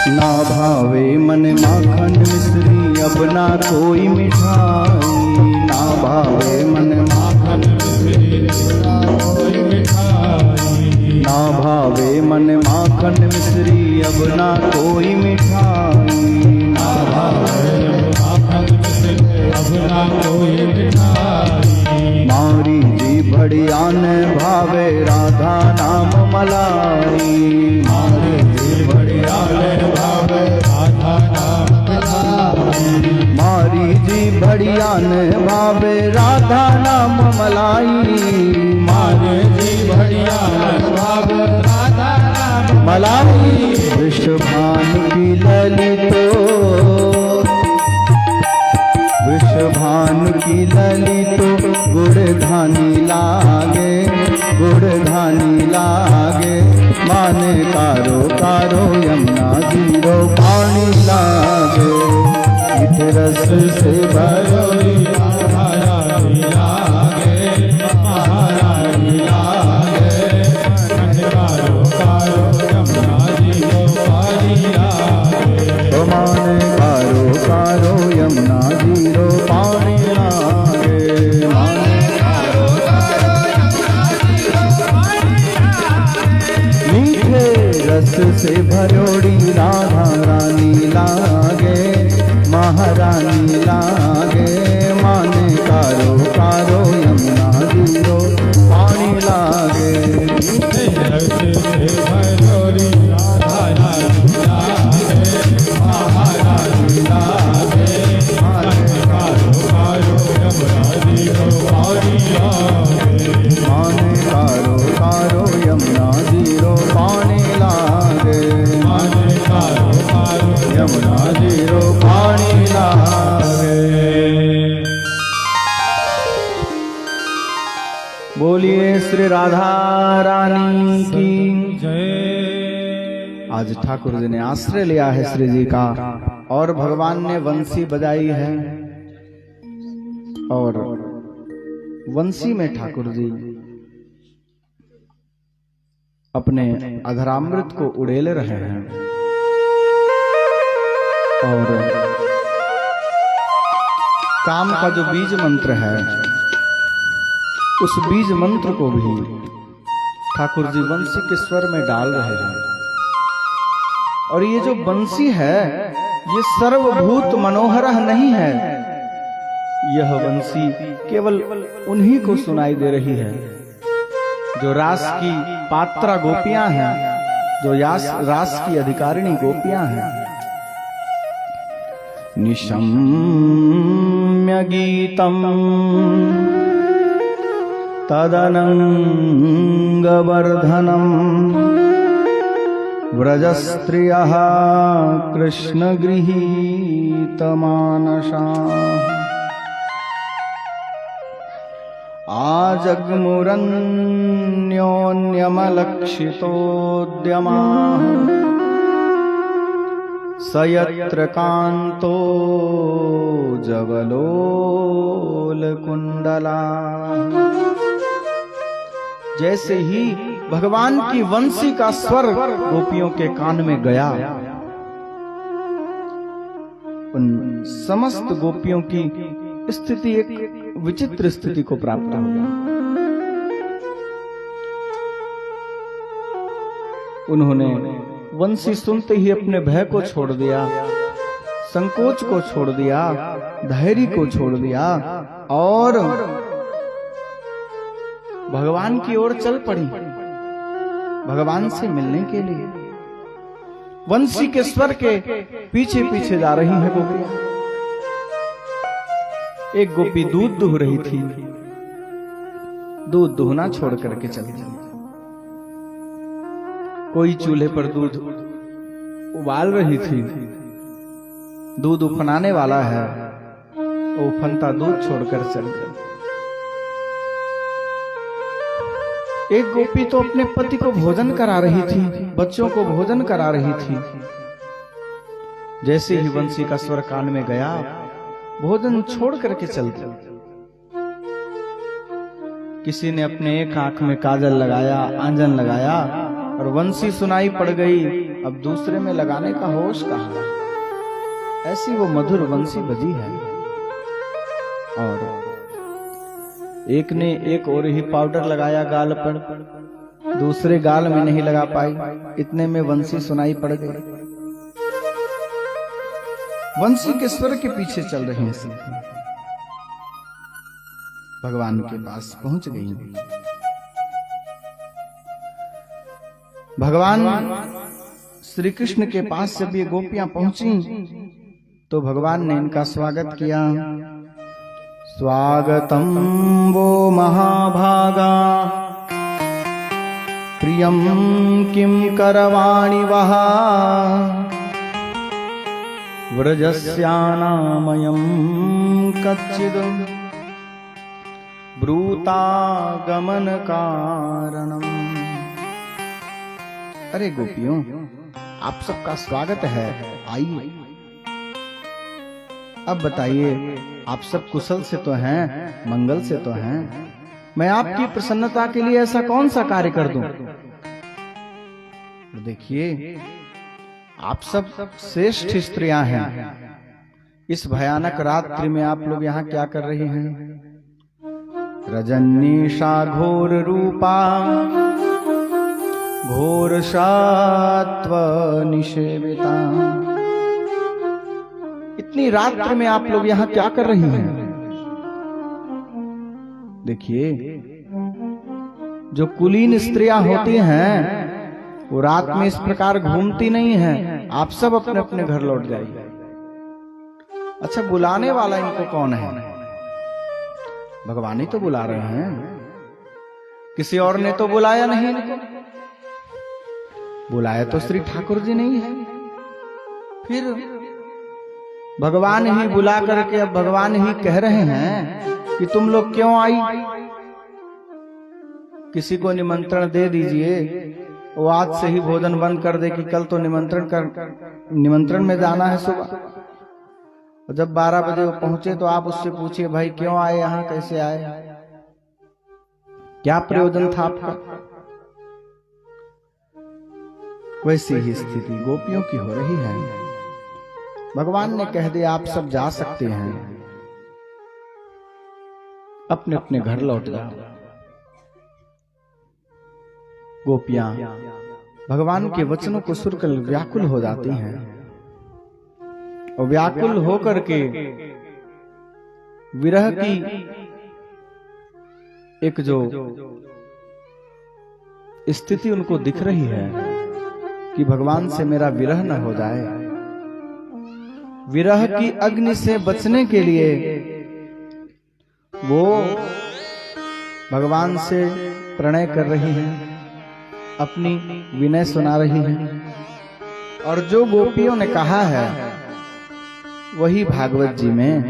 ना भावे मन माखन मिश्री अब ना कोई मिठाई, ना भावे मन माखन मिश्री ना कोई मिठाई, ना भावे मन माखन मिश्री अब ना कोई मिठाई, ना भावे माखन मिश्री अब ना कोई मिठाई। मारी जी बढ़िया न भावे राधा नाम मलाई, मारे जी बढ़िया ले भावे राधा नाम मलाई, मारी जी बढ़िया न भावे राधा नाम मलाई, मारे जी बढ़िया ले भावे राधा नाम मलाई। वृषभान की ललितो, वृषभान की ललितो गुड़धानी लागे, गुड़धानी लागे। माने कारो कारो यमुना जीरो पानी लागे, मीठे रस से भरोड़ी राधा रानी लागे, महारानी लागे। कारो कारो यमुना जीरो पानी लागे, माने कारो कारो यमुना जीरो पानी लागे, माने कारो कारो यमुना जीरो पानी लागे। मीठे रस से भरोड़ी राधा रानी लागे, महारानी लागे। माने कारो कारो यमुना जीरो पानी लागे, रस से भरोड़ी राधा रानी लागे, महारानी लागे। कारो कारो यमुना जीरो पानी लागे, माने कारो कारो यमुना जीरो पानी लागे, माने कारो कारो यमुना जीरो पानी लागे। बोलिए श्री राधा रानी की जय। आज ठाकुर जी ने आश्रय लिया है श्री जी का, और भगवान ने वंशी बजाई है, और वंशी में ठाकुर जी अपने अधरामृत को उड़ेल रहे हैं, और काम का जो बीज मंत्र है उस बीज मंत्र को भी ठाकुर जी बंसी के स्वर में डाल रहे हैं। और ये जो बंसी है ये सर्वभूत मनोहर नहीं है, यह बंसी केवल उन्हीं को सुनाई दे रही है जो रास की पात्रा गोपियां हैं, जो रास की अधिकारिणी गोपियां हैं। निशम्य गीतम तदनंगवर्धनम व्रजस्त्रियः कृष्णगृहीतमानसा आजग्मुरन्योन्यमलक्षितोद्यमाः स यत्र कान्तो जवलोलकुण्डला। जैसे ही भगवान की वंशी का स्वर गोपियों के कान में गया, उन समस्त गोपियों की स्थिति एक विचित्र स्थिति को प्राप्त हो गया। उन्होंने वंशी सुनते ही अपने भय को छोड़ दिया, संकोच को छोड़ दिया, धैर्य को छोड़ दिया और भगवान की ओर चल पड़ी, भगवान से मिलने के लिए। वंशी के स्वर के पीछे पीछे जा रही है गोपियां। एक गोपी दूध दुह रही थी, दूध दुहना छोड़ करके चली गई। कोई चूल्हे पर दूध उबाल रही थी, दूध उफनाने वाला है, वो उफनता दूध छोड़कर चल गई। एक गोपी तो अपने पति को भोजन करा रही थी, बच्चों को भोजन करा रही थी। जैसे ही वंशी का स्वर कान में गया, भोजन छोड़ करके चल दी। किसी ने अपने एक आंख में काजल लगाया, आंजन लगाया और वंशी सुनाई पड़ गई। अब दूसरे में लगाने का होश कहां? ऐसी वो मधुर वंशी बजी है। और एक ने एक और ही पाउडर लगाया गाल पर, दूसरे गाल में नहीं लगा पाई, इतने में वंशी सुनाई पड़ गई। वंशी के स्वर के पीछे चल रहे हैं, भगवान के पास पहुंच गई। भगवान श्री कृष्ण के पास जब ये गोपियां पहुंची तो भगवान ने इनका स्वागत किया। स्वागतम वो महाभागा प्रियम किम करवाणि वहा व्रजस्यानामयं कच्चिद ब्रूतागमन कारणम। अरे गोपियों, आप सबका स्वागत है, आइए। अब बताइए, आप सब कुशल से तो हैं, मंगल से तो हैं। मैं आपकी प्रसन्नता के लिए ऐसा कौन सा कार्य कर दूं? देखिए, आप सब श्रेष्ठ स्त्रियां हैं। इस भयानक रात्रि में आप लोग यहाँ क्या कर रही हैं? रजनीशा घोर रूपा घोर सात्व निषेविता। इतनी रात्रि में आप लोग यहाँ क्या कर रही हैं? देखिए, जो कुलीन स्त्रियां होती हैं वो रात में इस प्रकार घूमती नहीं हैं। आप सब अपने अपने घर लौट जाइए। अच्छा, बुलाने वाला इनको कौन है? भगवान ही तो बुला रहे हैं, किसी और ने तो बुलाया नहीं इनको। बुलाया तो श्री ठाकुर जी नहीं है। फिर भगवान ही बुला करके अब भगवान ही कह रहे हैं कि तुम लोग क्यों आई? किसी को निमंत्रण दे दीजिए, वो आज से ही भोजन बंद कर दे कि कल तो निमंत्रण में जाना है सुबह। और जब 12 बजे वो पहुंचे तो आप उससे पूछिए, भाई क्यों आए यहाँ, कैसे आए, क्या प्रयोजन था आपका? वैसी ही स्थिति गोपियों की हो रही है। भगवान ने कह दिया आप सब जा सकते हैं, अपने अपने घर लौट जाओ। गोपियां भगवान के वचनों को सुनकर व्याकुल हो जाती हैं और व्याकुल होकर के विरह की एक जो स्थिति उनको दिख रही है कि भगवान से मेरा विरह न हो जाए, विरह की अग्नि से बचने के लिए वो भगवान से प्रणय कर रही हैं, अपनी विनय सुना रही हैं। और जो गोपियों ने कहा है वही भागवत जी में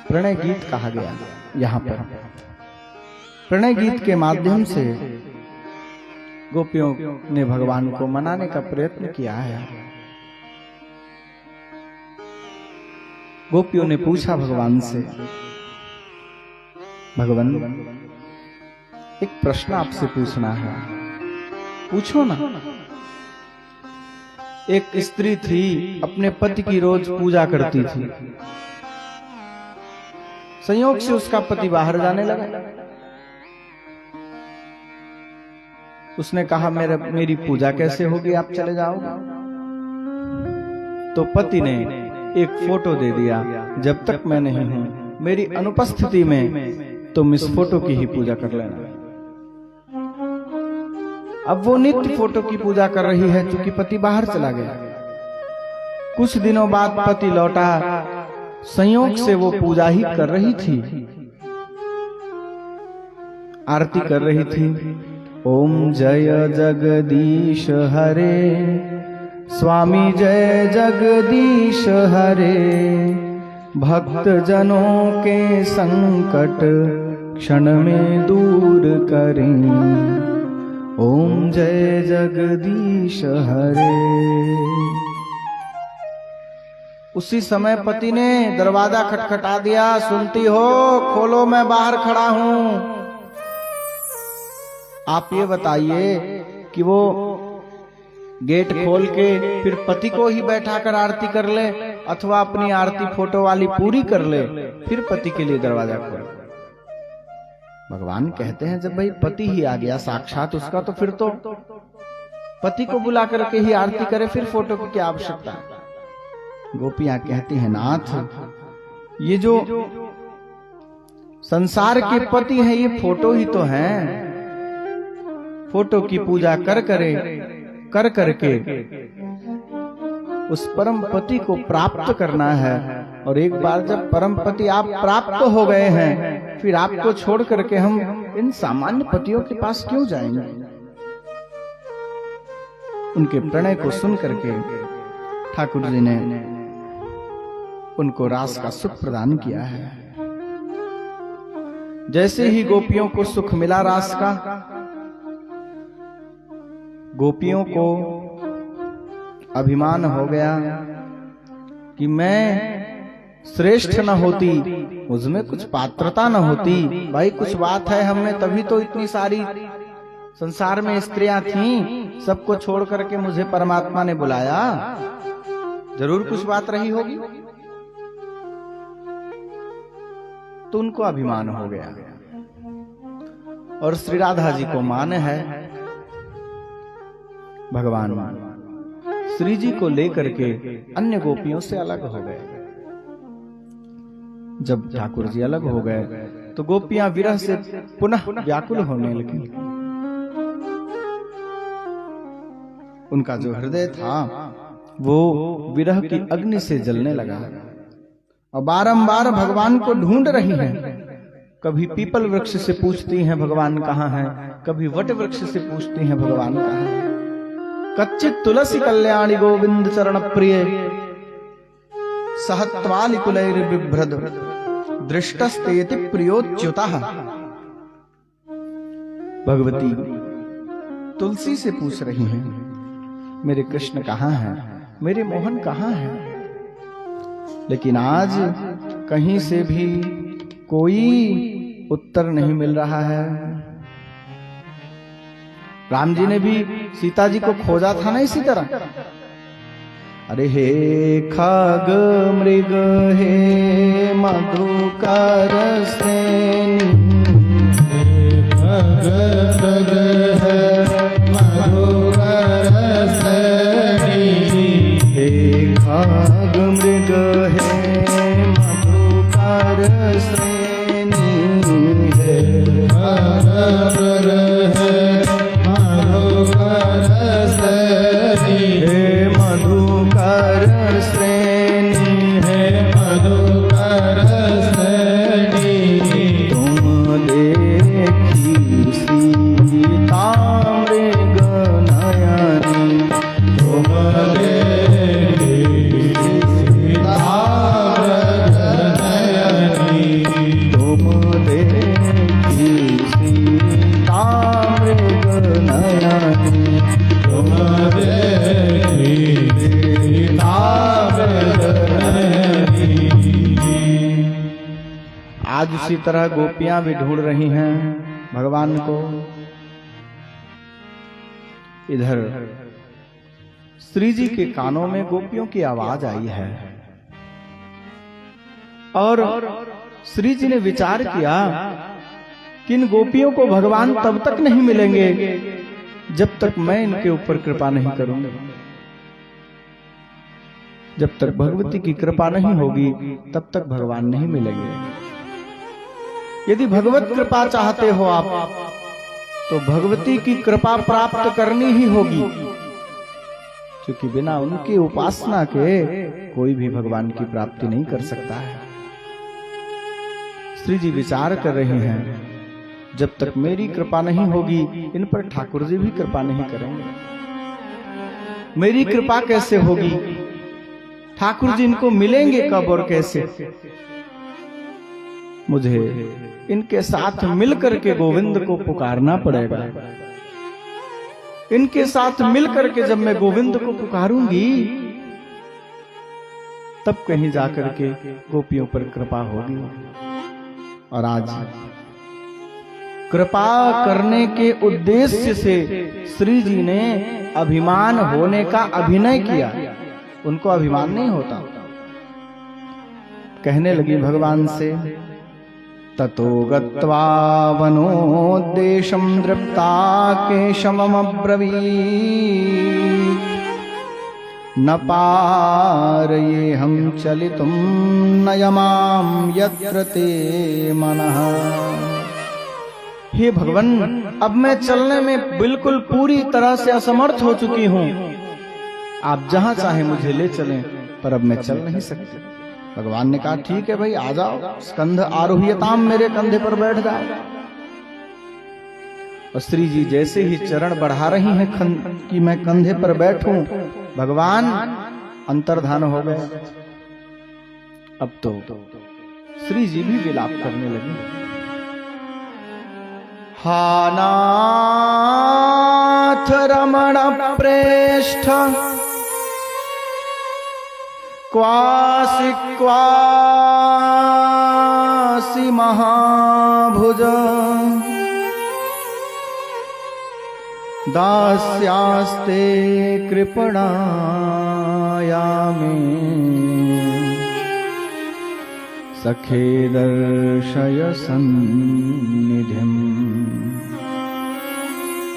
प्रणय गीत कहा गया। यहाँ पर प्रणय गीत के माध्यम से गोपियों ने भगवान को मनाने का प्रयत्न किया है। गोपियों ने पूछा भगवान से, भगवान एक प्रश्न आपसे पूछना है, पूछो ना। एक स्त्री थी, अपने पति की रोज पूजा करती थी। संयोग से उसका पति बाहर जाने लगा। उसने कहा मेरी पूजा कैसे होगी, आप चले जाओ। तो पति ने एक फोटो दे दिया, जब तक मैं नहीं हूं मेरी अनुपस्थिति में तुम इस फोटो की ही पूजा कर लेना। अब वो नित्य फोटो की पूजा कर रही है क्योंकि पति बाहर चला गया। कुछ दिनों बाद पति लौटा, संयोग से वो पूजा ही कर रही थी, आरती कर रही थी। ओम जय जगदीश हरे, स्वामी जय जगदीश हरे, भक्त जनों के संकट क्षण में दूर करें। ओम जय जगदीश हरे। उसी समय पति ने दरवाजा खटखटा दिया, सुनती हो, खोलो, मैं बाहर खड़ा हूं। आप ये बताइए कि वो गेट खोल के फिर पति को ही बैठा कर आरती कर ले अथवा अपनी आरती फोटो वाली पूरी कर ले, फिर पति के लिए दरवाजा खोले। भगवान कहते हैं जब भाई पति ही आ गया साक्षात उसका, तो फिर तो पति को बुला करके ही आरती करे, फिर फोटो की क्या आवश्यकता। गोपियां कहती हैं, नाथ ये जो संसार के पति हैं ये फोटो ही तो हैं। फोटो की पूजा कर करके उस परम पति को प्राप्त करना है। और एक बार जब परम पति आप प्राप्त हो गए हैं, फिर आपको छोड़ करके हम इन सामान्य पतियों के पास क्यों जाएंगे। उनके प्रणय को सुन करके ठाकुर जी ने उनको रास का सुख प्रदान किया है। जैसे ही गोपियों को सुख मिला रास का, गोपियों को अभिमान हो गया कि मैं श्रेष्ठ न होती, मुझमें कुछ पात्रता न होती। भाई कुछ बात है हमें, तभी तो इतनी सारी संसार में स्त्रियां थीं, सबको छोड़ करके मुझे परमात्मा ने बुलाया, जरूर कुछ बात रही होगी। तो उनको अभिमान हो गया। और श्री राधा जी को मान है, भगवान श्री जी को लेकर के अन्य गोपियों से अलग हो गए। जब ठाकुर जी अलग हो गए तो गोपियां विरह से पुनः व्याकुल होने लगी। उनका जो हृदय था वो विरह की अग्नि से जलने लगा और बारंबार भगवान को ढूंढ रही हैं। कभी पीपल वृक्ष से पूछती हैं भगवान कहाँ हैं, कभी वट वृक्ष से पूछती हैं भगवान कहाँ हैं। कच्चित तुलसी कल्याणी गोविंद चरण प्रिय, सहत्वालि कुलैर बिभ्रद दृष्टस्तेति प्रियोच्युतः। भगवती तुलसी से पूछ रही हैं, मेरे कृष्ण कहाँ हैं, मेरे मोहन कहाँ हैं। लेकिन आज कहीं से भी कोई उत्तर नहीं मिल रहा है। राम जी ने भी सीता जी को खोजा था ना इसी तरह। अरे हे खग मृग हे मधुकर सेनी, खग मृग तरह गोपियां भी ढूंढ रही हैं भगवान को। इधर श्री जी के कानों में गोपियों की आवाज आई है और श्री जी ने विचार किया कि इन गोपियों को भगवान तब तक नहीं मिलेंगे जब तक मैं इनके ऊपर कृपा नहीं करूंगा। जब तक भगवती की कृपा नहीं होगी तब तक भगवान नहीं मिलेंगे। यदि भगवत कृपा चाहते हो आप तो भगवती की कृपा प्राप्त करनी ही होगी, क्योंकि बिना उनकी उपासना के कोई भी भगवान की प्राप्ति नहीं कर सकता है। श्री जी विचार कर रहे हैं, जब तक मेरी कृपा नहीं होगी इन पर ठाकुर जी भी कृपा नहीं करेंगे। मेरी कृपा कैसे होगी, ठाकुर जी इनको मिलेंगे कब और कैसे? मुझे इनके साथ मिलकर के गोविंद को पुकारना पड़ेगा। इनके साथ मिलकर के जब मैं गोविंद को पुकारूंगी तब कहीं जाकर के गोपियों पर कृपा होगी। और आज कृपा करने के उद्देश्य से श्री जी ने अभिमान होने का अभिनय किया। उनको अभिमान नहीं होता। कहने लगी भगवान से, ततो गत्वा वनोद्देशं दृप्ता केशमब्रवीत् न पारयेऽहं चलितुं नयमां यत्र ते मनः। हे भगवान, अब मैं चलने में बिल्कुल पूरी तरह से असमर्थ हो चुकी हूं। आप जहां चाहे मुझे ले चलें, पर अब मैं चल नहीं सकती। भगवान ने कहा, ठीक है भाई, आ जाओ, स्कंध आरोह्यताम, मेरे कंधे पर बैठ जाओ। और श्री जी जैसे ही चरण बढ़ा रही हैं कि मैं कंधे पर बैठूं, भगवान अंतर्धान हो गए। अब तो श्री जी भी विलाप करने लगे। हा नाथ रमण प्रेष्ठ क्वासि महाभुज दास्यास्ते कृपणायामे सखे दर्शय सन्निधिम्।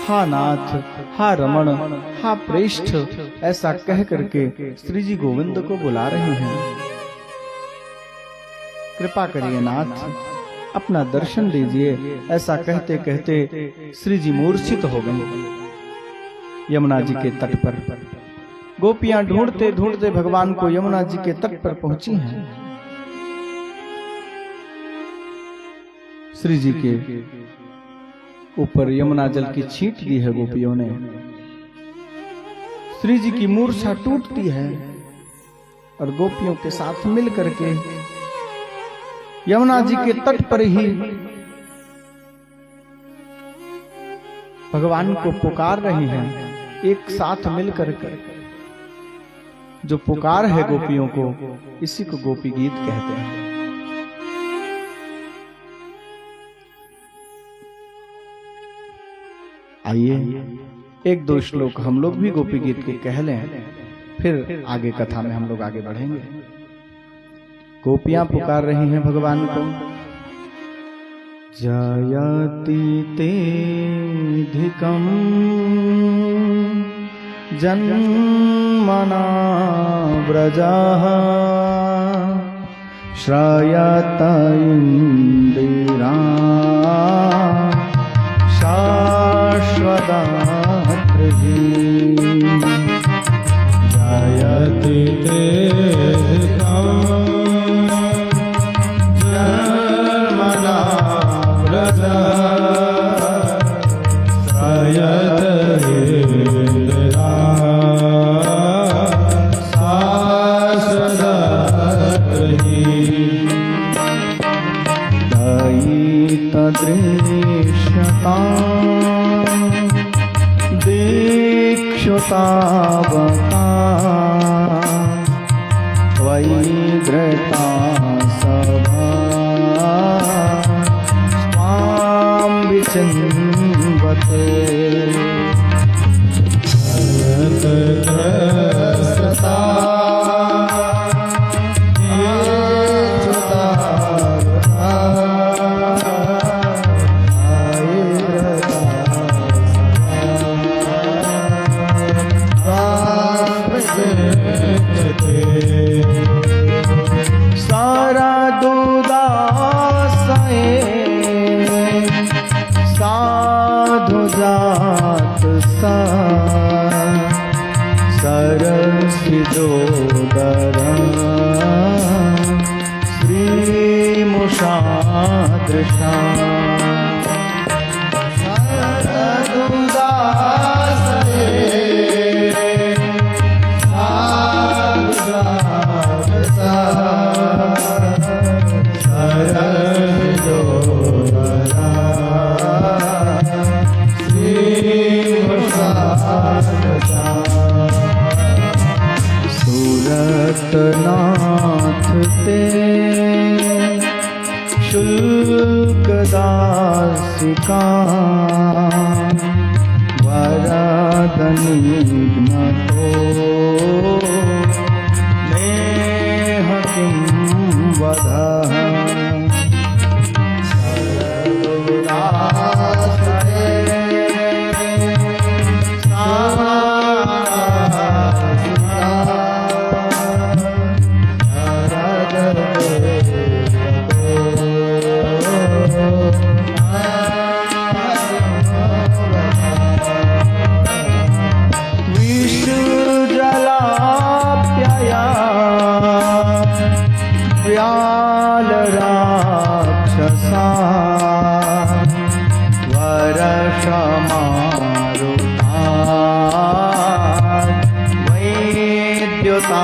हा नाथ, हा रमण, हा प्रेष्ठ, ऐसा कह करके श्री जी गोविंद को बुला रहे हैं। कृपा करिए नाथ, अपना दर्शन दीजिए। ऐसा कहते कहते श्री जी मूर्छित हो गए। यमुना जी के तट पर गोपियां ढूंढते ढूंढते भगवान को यमुना जी के तट पर पहुंची हैं। श्री जी के ऊपर यमुना जल की छींट दी है गोपियों ने। श्री जी की मूर्छा टूटती है और गोपियों के साथ मिल करके यमुना जी के तट पर ही भगवान को पुकार रही हैं, एक साथ मिल करके। जो पुकार है गोपियों को, इसी को गोपी गीत कहते हैं। आइए एक दो श्लोक हम लोग भी गोपी गीत के कह लें, फिर आगे कथा में हम लोग आगे बढ़ेंगे। गोपियां पुकार रही हैं भगवान को। जयति तेऽधिकं जन्मना व्रजः श्रायत इन्दिरा शाश्वतात्रिः। जयति तेऽधिकं जन्मना व्रजः श्रायत इन्दिरा शाश्वतात्रिः। दयितदृश्यता दीक्षुतावका त्वयि धृता सभा पते ग्रस्तता सारा दुदासए साधु जात सा सरसि जोदर श्रीमुषादृशा सूरतनाथ ते शुल्कदासिका वरदनिघ्नतो नेह किं वदः व्याल राक्षसा वरषमारुता वैद्युतानला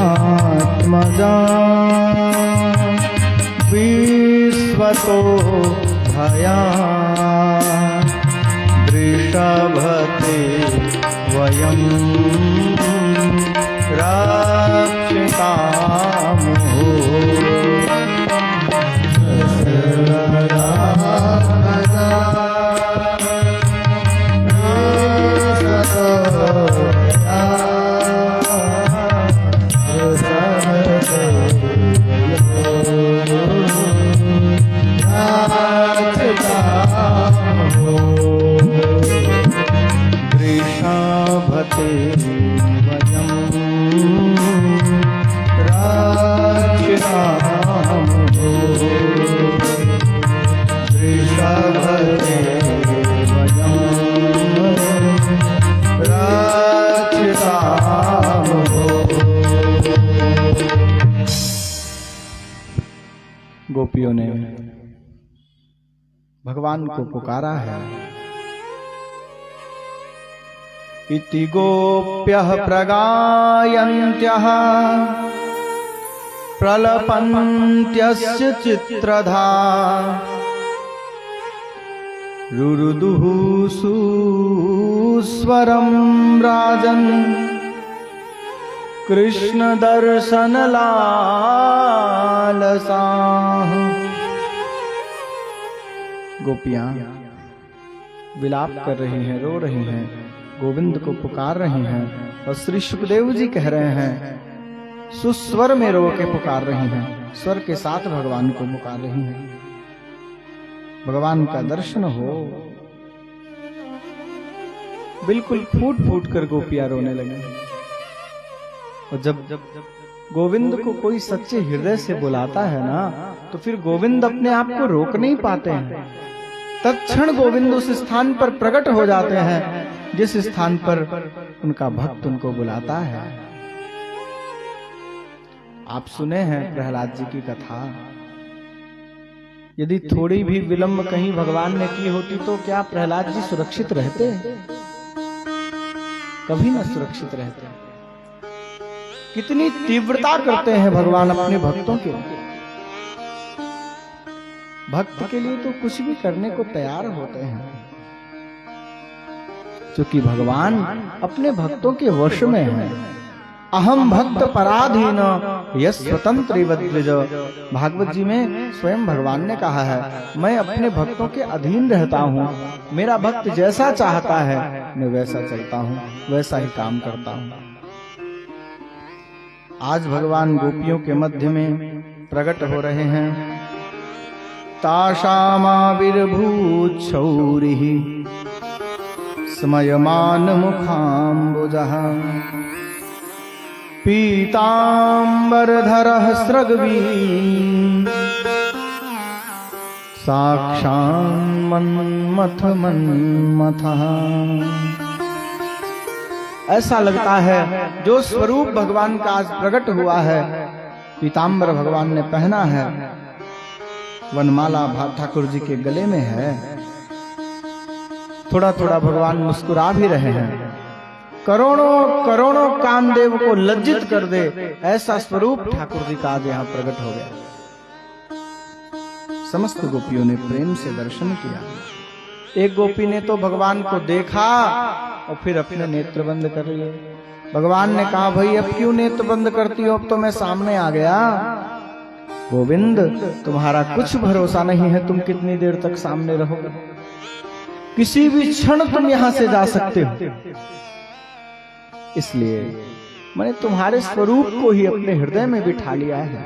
वृषमयात्मजा विश्वतो भया वृषभते वयं रक्षितामहो वृषभते वयं रक्षितामहो वृषभते वयं रक्षितामहो। गोपियों ने भगवान को पुकारा है। इति गोप्यः प्रगायन्त्यः प्रलपन्त्यस्य चित्रधा रुरुदुः सुस्वरं राजन् कृष्ण दर्शन लालसाः। गोपियां विलाप कर रही हैं, रो रही हैं, गोविंद को पुकार रही हैं और श्री सुखदेव जी कह रहे हैं सुस्वर में रो के पुकार रही हैं, स्वर के साथ भगवान को पुकार रही हैं। भगवान का दर्शन हो। बिल्कुल फूट फूट कर गोपियां रोने लगी। और जब गोविंद को कोई सच्चे हृदय से बुलाता है ना, तो फिर गोविंद अपने आप को रोक नहीं पाते हैं। तत्क्षण गोविंद उस स्थान पर प्रकट हो जाते हैं जिस स्थान पर उनका भक्त उनको बुलाता है। आप सुने हैं प्रहलाद जी की कथा। यदि थोड़ी भी विलंब कहीं भगवान ने की होती तो क्या प्रहलाद जी सुरक्षित रहते? कभी न सुरक्षित रहते। कितनी तीव्रता करते हैं भगवान अपने भक्तों के। भक्त के लिए तो कुछ भी करने को तैयार होते हैं, क्योंकि भगवान अपने भक्तों के वश में है। अहम भक्त पराधीन यस स्वतंत्र वज्रज। भागवत जी में स्वयं भगवान ने कहा है, मैं अपने भक्तों के अधीन रहता हूँ, मेरा भक्त जैसा चाहता है मैं वैसा चलता हूँ, वैसा ही काम करता हूँ। आज भगवान गोपियों के मध्य में प्रकट हो रहे हैं। ताशामाविर्भूत शौरिः स्मयमान मुखाम्बुजः पीताम्बरधरः स्रग्वी साक्षान्मन्मथ मन्मथः। ऐसा लगता है जो स्वरूप भगवान का आज प्रकट हुआ है, पीताम्बर भगवान ने पहना है, वनमाला ठाकुर जी के गले में है, थोड़ा थोड़ा भगवान मुस्कुरा भी रहे हैं। करोड़ों करोड़ों कामदेव को लज्जित कर दे ऐसा स्वरूप ठाकुर जी का आज यहाँ प्रकट हो गया। समस्त गोपियों ने प्रेम से दर्शन किया। एक गोपी ने तो भगवान को देखा और फिर अपने नेत्र बंद कर लिए। भगवान ने कहा, भाई अब क्यों नेत्र बंद करती हो, अब तो मैं सामने आ गया। गोविंद, तुम्हारा कुछ भरोसा नहीं है, तुम कितनी देर तक सामने रहोगे, किसी भी क्षण तुम यहां से जा सकते हो। इसलिए मैंने तुम्हारे स्वरूप को ही अपने हृदय में बिठा लिया है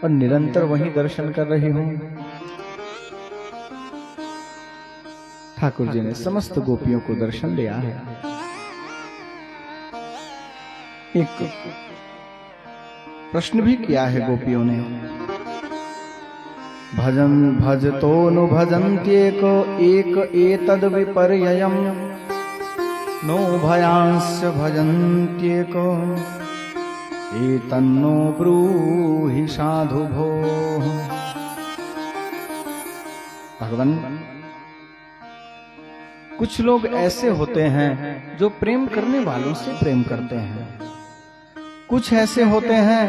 और निरंतर वहीं दर्शन कर रही हूं। ठाकुर जी ने समस्त गोपियों को दर्शन दिया है। एक प्रश्न भी किया है गोपियों ने, भजन भजतो नु भजन्त्येक एक एतद् विपर्ययम् नो भयांस्य भजन्त्येक एतन्नो ब्रूहि साधु भोः। भगवान, कुछ लोग ऐसे होते हैं जो प्रेम करने वालों से प्रेम करते हैं, कुछ ऐसे होते हैं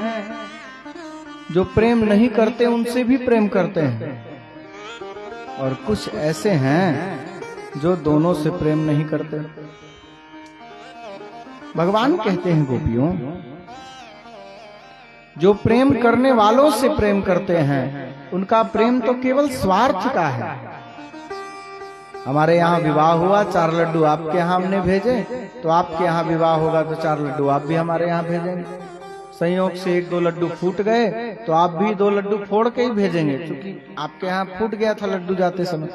जो प्रेम नहीं करते उनसे भी प्रेम करते हैं, और कुछ ऐसे हैं जो दोनों से प्रेम नहीं करते। भगवान कहते हैं, गोपियों, जो प्रेम करने वालों से प्रेम करते हैं उनका प्रेम तो केवल स्वार्थ का है। हमारे यहाँ विवाह हुआ, 4 लड्डू आपके यहाँ हमने भेजे, तो आपके यहाँ विवाह होगा तो 4 लड्डू आप भी हमारे यहाँ भेजेंगे। संयोग से 1-2 लड्डू फूट गए तो आप भी 2 लड्डू फोड़ के ही भेजेंगे, क्योंकि आपके यहाँ फूट गया था लड्डू जाते समय।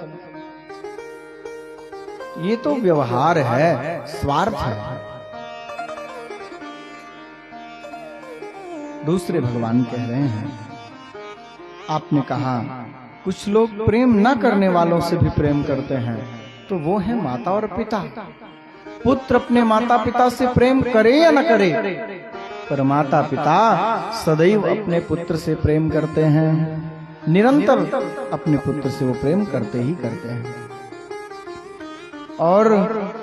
ये तो व्यवहार है, स्वार्थ है। दूसरे भगवान कह रहे हैं, आपने कहा कुछ लोग प्रेम न करने वालों से भी प्रेम करते हैं, तो वो है माता और पिता। पुत्र अपने माता पिता से प्रेम करे या न करे, पर माता पिता सदैव अपने पुत्र से प्रेम करते हैं, निरंतर अपने पुत्र से वो प्रेम करते ही करते हैं। और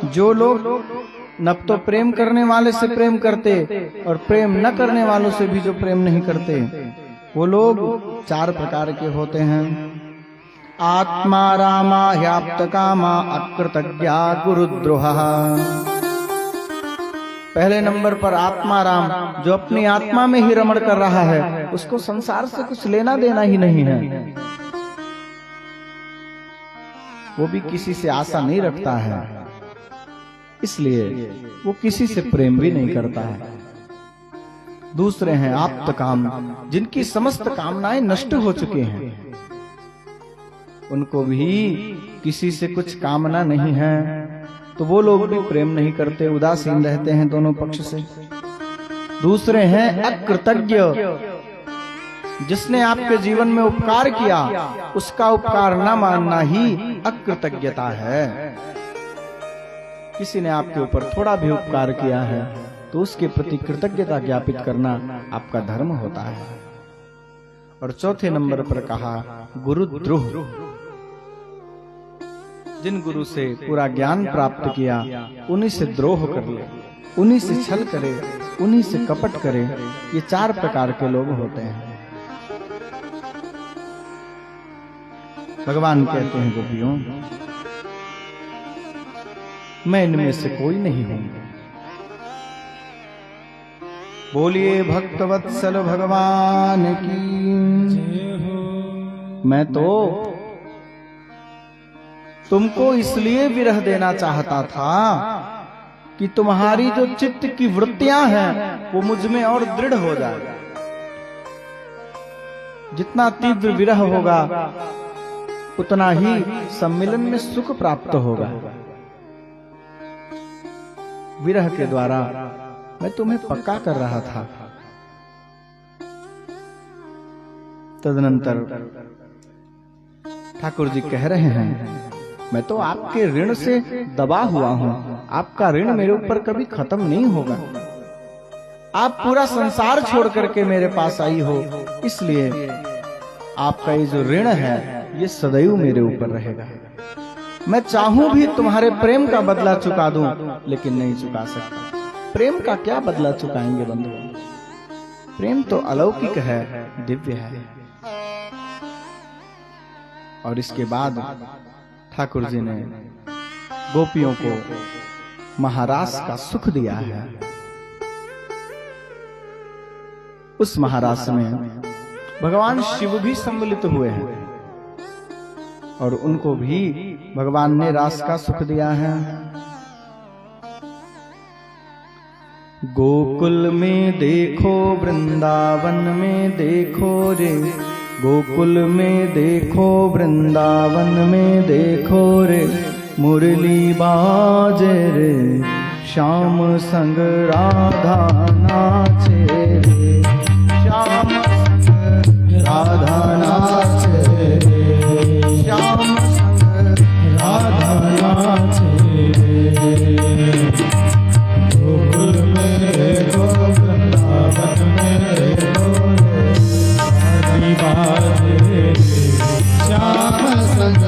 जो लोग न तो प्रेम करने वाले से प्रेम करते और प्रेम न करने वालों से भी जो प्रेम नहीं करते, वो लोग 4 प्रकार के होते हैं। आत्मा रामा ह्याप्त कामा अकृतज्ञा गुरुद्रोहा। पहले नंबर पर आत्मा राम, जो अपनी आत्मा में ही रमण कर रहा है, उसको संसार से कुछ लेना देना ही नहीं है, वो भी किसी से आशा नहीं रखता है, इसलिए वो किसी से प्रेम भी नहीं करता है। दूसरे हैं आप्त काम, जिनकी समस्त कामनाएं नष्ट हो चुकी हैं, उनको भी किसी से कुछ कामना नहीं है, तो वो लोग भी प्रेम नहीं करते, उदासीन रहते हैं दोनों पक्ष से। दूसरे हैं अकृतज्ञ, जिसने आपके जीवन में उपकार किया उसका उपकार न मानना ही अकृतज्ञता है। किसी ने आपके ऊपर थोड़ा भी उपकार किया है तो उसके प्रति कृतज्ञता ज्ञापित करना आपका धर्म होता है। और चौथे नंबर पर कहा गुरुद्रोह। जिन गुरु से पूरा ज्ञान प्राप्त किया उन्हीं से द्रोह कर ले, उन्हीं से छल करे, उन्हीं से कपट करे, ये 4 प्रकार के लोग होते हैं। भगवान कहते हैं गोपियों, मैं इनमें से कोई नहीं हूं। बोलिए भक्तवत्सल भगवान की। मैं तो तुमको इसलिए विरह देना चाहता था कि तुम्हारी जो चित्त की वृत्तियां हैं वो मुझ में और दृढ़ हो जाए। जितना तीव्र विरह होगा उतना ही सम्मिलन में सुख प्राप्त होगा। विरह के द्वारा मैं तुम्हें पक्का कर रहा था। तदनंतर ठाकुर जी कह रहे हैं, मैं तो आपके ऋण से दबा हुआ हूं, आपका ऋण मेरे ऊपर कभी खत्म नहीं होगा। आप पूरा संसार छोड़ करके मेरे पास आई हो, इसलिए आपका ये जो ऋण है ये सदैव मेरे ऊपर रहेगा। मैं चाहूं भी तुम्हारे प्रेम का बदला चुका दूं, लेकिन नहीं चुका सकता। प्रेम का क्या बदला चुकाएंगे बंधु? प्रेम तो अलौकिक है, दिव्य है। और इसके बाद ठाकुर जी ने गोपियों को महारास का सुख दिया है। उस महारास में भगवान शिव भी सम्मिलित हुए हैं और उनको भी भगवान ने रास का सुख दिया है। गोकुल में देखो, वृंदावन में देखो रे, गोकुल में देखो, वृंदावन में देखो रे, मुरली बाजे रे, श्याम संग राधा नाचे रे, श्याम संग राधा नाचे रे, श्याम संग राधा नाचे रे। गोकुल में देखो, वृंदावन में देखो रे, मुरली बाजे रे, श्याम संग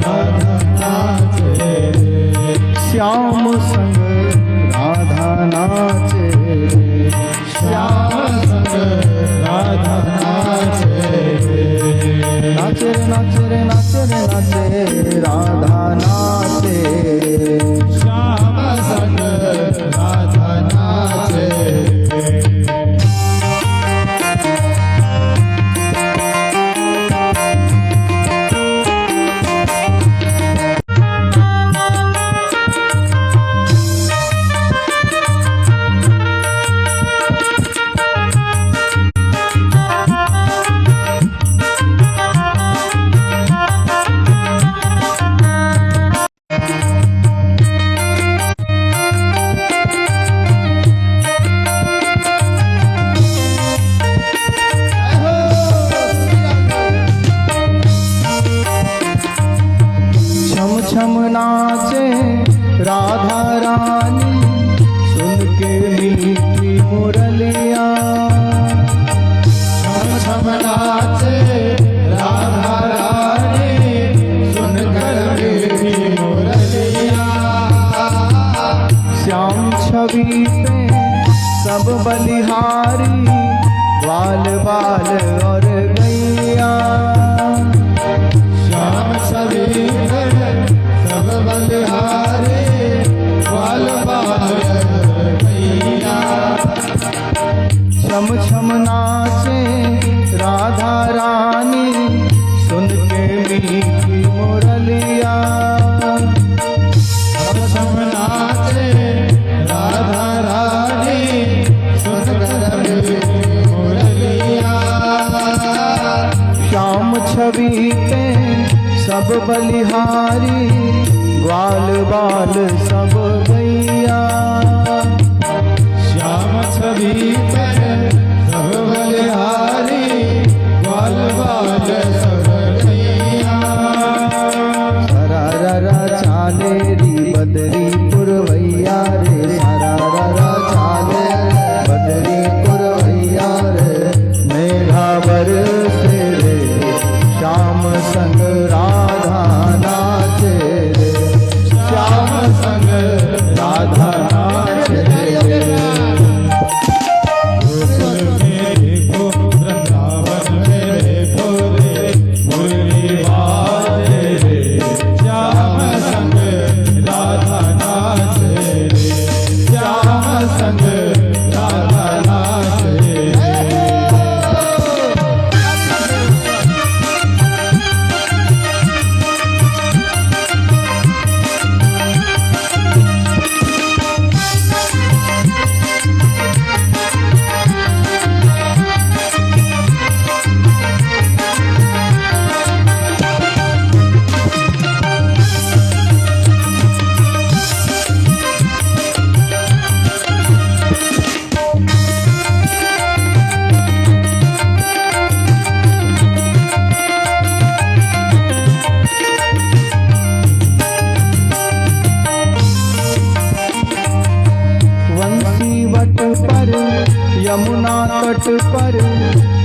राधा नाचे रे, श्याम संग राधा नाचे रे, श्याम संग राधा नाचे रे। नाचे रे नाचे रे नाचे रे नाचे राधा नाचे, श्याम संग राधा नाचे। छम नाचे राधा रानी, सुन के मीठी मुरलिया। छम छम नाचे राधा रानी, सुन कर मीठी मुरलिया। श्याम छवि पे सब बलिहारी, बाल बाल और गैया। श्याम छवि पे सब बलिहारी, बाल बाल गैया। छम छम नाचे राधा रानी, सुन के मीठी मुरलिया। छम छम नाचे राधा रानी, सुन कर मीठी मुरलिया। श्याम छवि पे सब बलिहारी, ग्वाल बाल सब गैया। श्याम छवि पे सब बलिहारी, ग्वाल बाल सब गैया। सरारा चाले री बदरी पुरवैया रे, सरारा चाले बदरी पुरवैया रे, मेघा बरसे रे, श्याम संग राधा नाचे। तट पर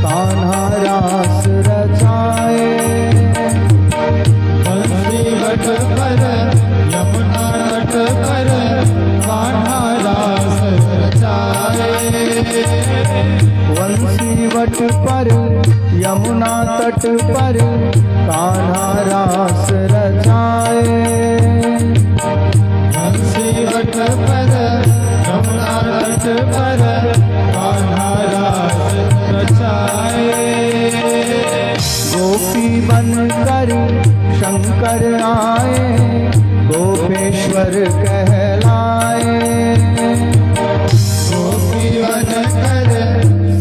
कान्हा रास रचाए। बंसी वट पर यमुना तट पर कान्हा रास रचाए। बंसी वट पर यमुना तट पर कान्हा रास रचाए। बंसी वट पर यमुना तट पर कान्हा रास रचाए। गोपी बनकर शंकर आए, गोपेश्वर कहलाए। गोपी बनकर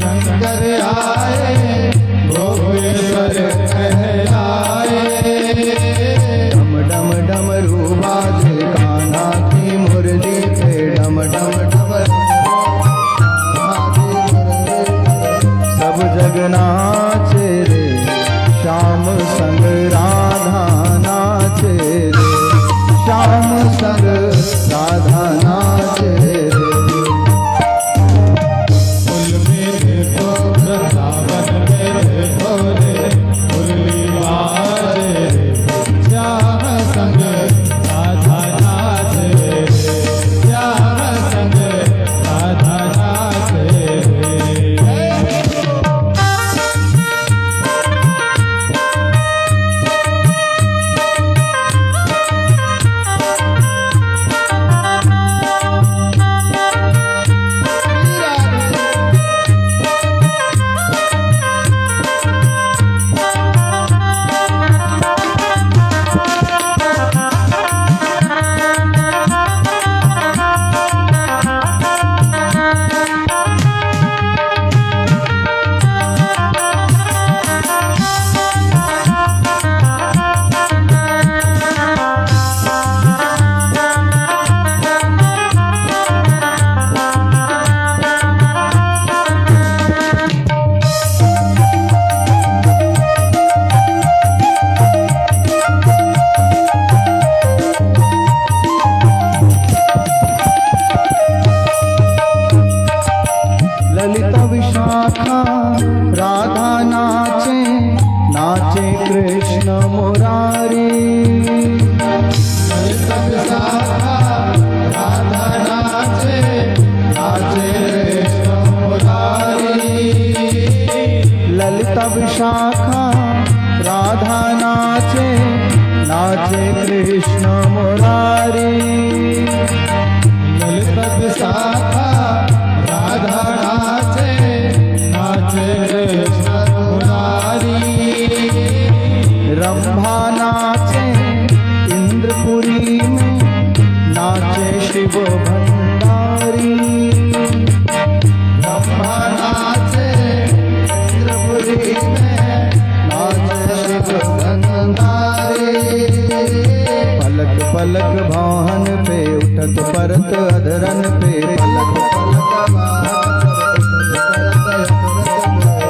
शंकर आए, गोपेश्वर कहलाए। डम डम डमरू बाजे कान्हा की मुरली पे, डम डम डमरू सब जग नाचे रे, श्याम संग राधा नाचे रे, श्याम संग राधा नाचे रे। फूल में देखो वृंदावन में देखो रे, मुरली बाजे रे, श्याम संग राधा नाचे रे, श्याम संग राधा नाचे रे। ललिता विशाखा राधा नाचे, नाचे कृष्ण मुरारी। ललिता विशाखा राधा नाचे, नाचे कृष्ण मुरारी। ललिता विशाखा राधा नाचे, नाचे कृष्ण मुरारी। ललिता विशाखा राधा नाचे, नाचे कृष्ण मुरारी। रंभा नाचे इंद्रपुरी में, नाचे शिव भंडारी। रंभा नाचे इंद्रपुरी में, नाचे शिव भंडारी। पलक पलक भाहन पे उठत परत अधरन पे,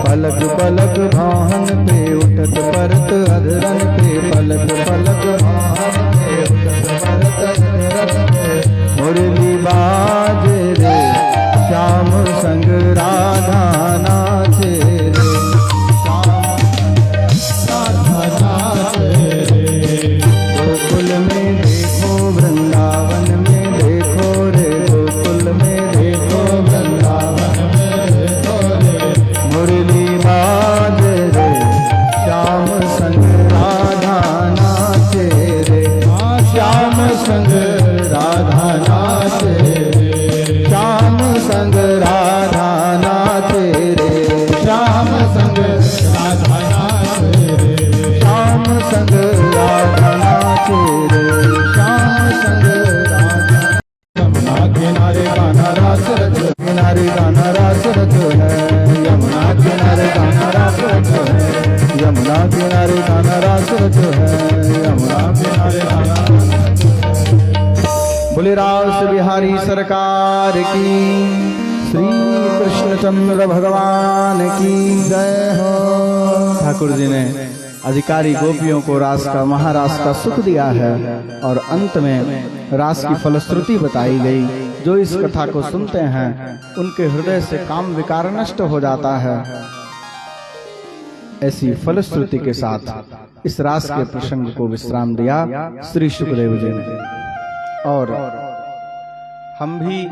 पलक पलक भाहन पे उठत परत अधरन पे, पलक पलक भाहन पे उठत परत अधरन पे। मुरली बाजे रे, श्याम संग राधा नाचे रे, राधा नाचे रे। गोकुल में देखो वृंदावन में देखो रे, गोकुल में देखो वृंदावन वृंदावन में देखो रे, मुरली बाज रे, श्याम संग राधा नाचे रे, श्याम संग राधा नाचे रे, श्याम संग राधा नाचे रे, श्याम संग राधा नाचे रे। श्याम संग राधा नाचे रे, श्याम संग राधा। यमुना किनारे गाना रास रच, किनारे गाना रास रच है, यमुना किनारे गाना रास रच है, यमुना किनारे गाना रास रच है, यमुना किनारे गाना रास रच है। बोले रास बिहारी सरकार की, श्री कृष्णचंद्र भगवान की जय हो। ठाकुर जी ने अधिकारी गोपियों को रास का महारास का सुख दिया है और अंत में रास की फलश्रुति बताई गई। जो इस कथा को सुनते हैं उनके हृदय से काम विकार नष्ट हो जाता है। ऐसी फलश्रुति के साथ इस रास के प्रसंग को विश्राम दिया श्री शुकदेव जी ने। और हम भी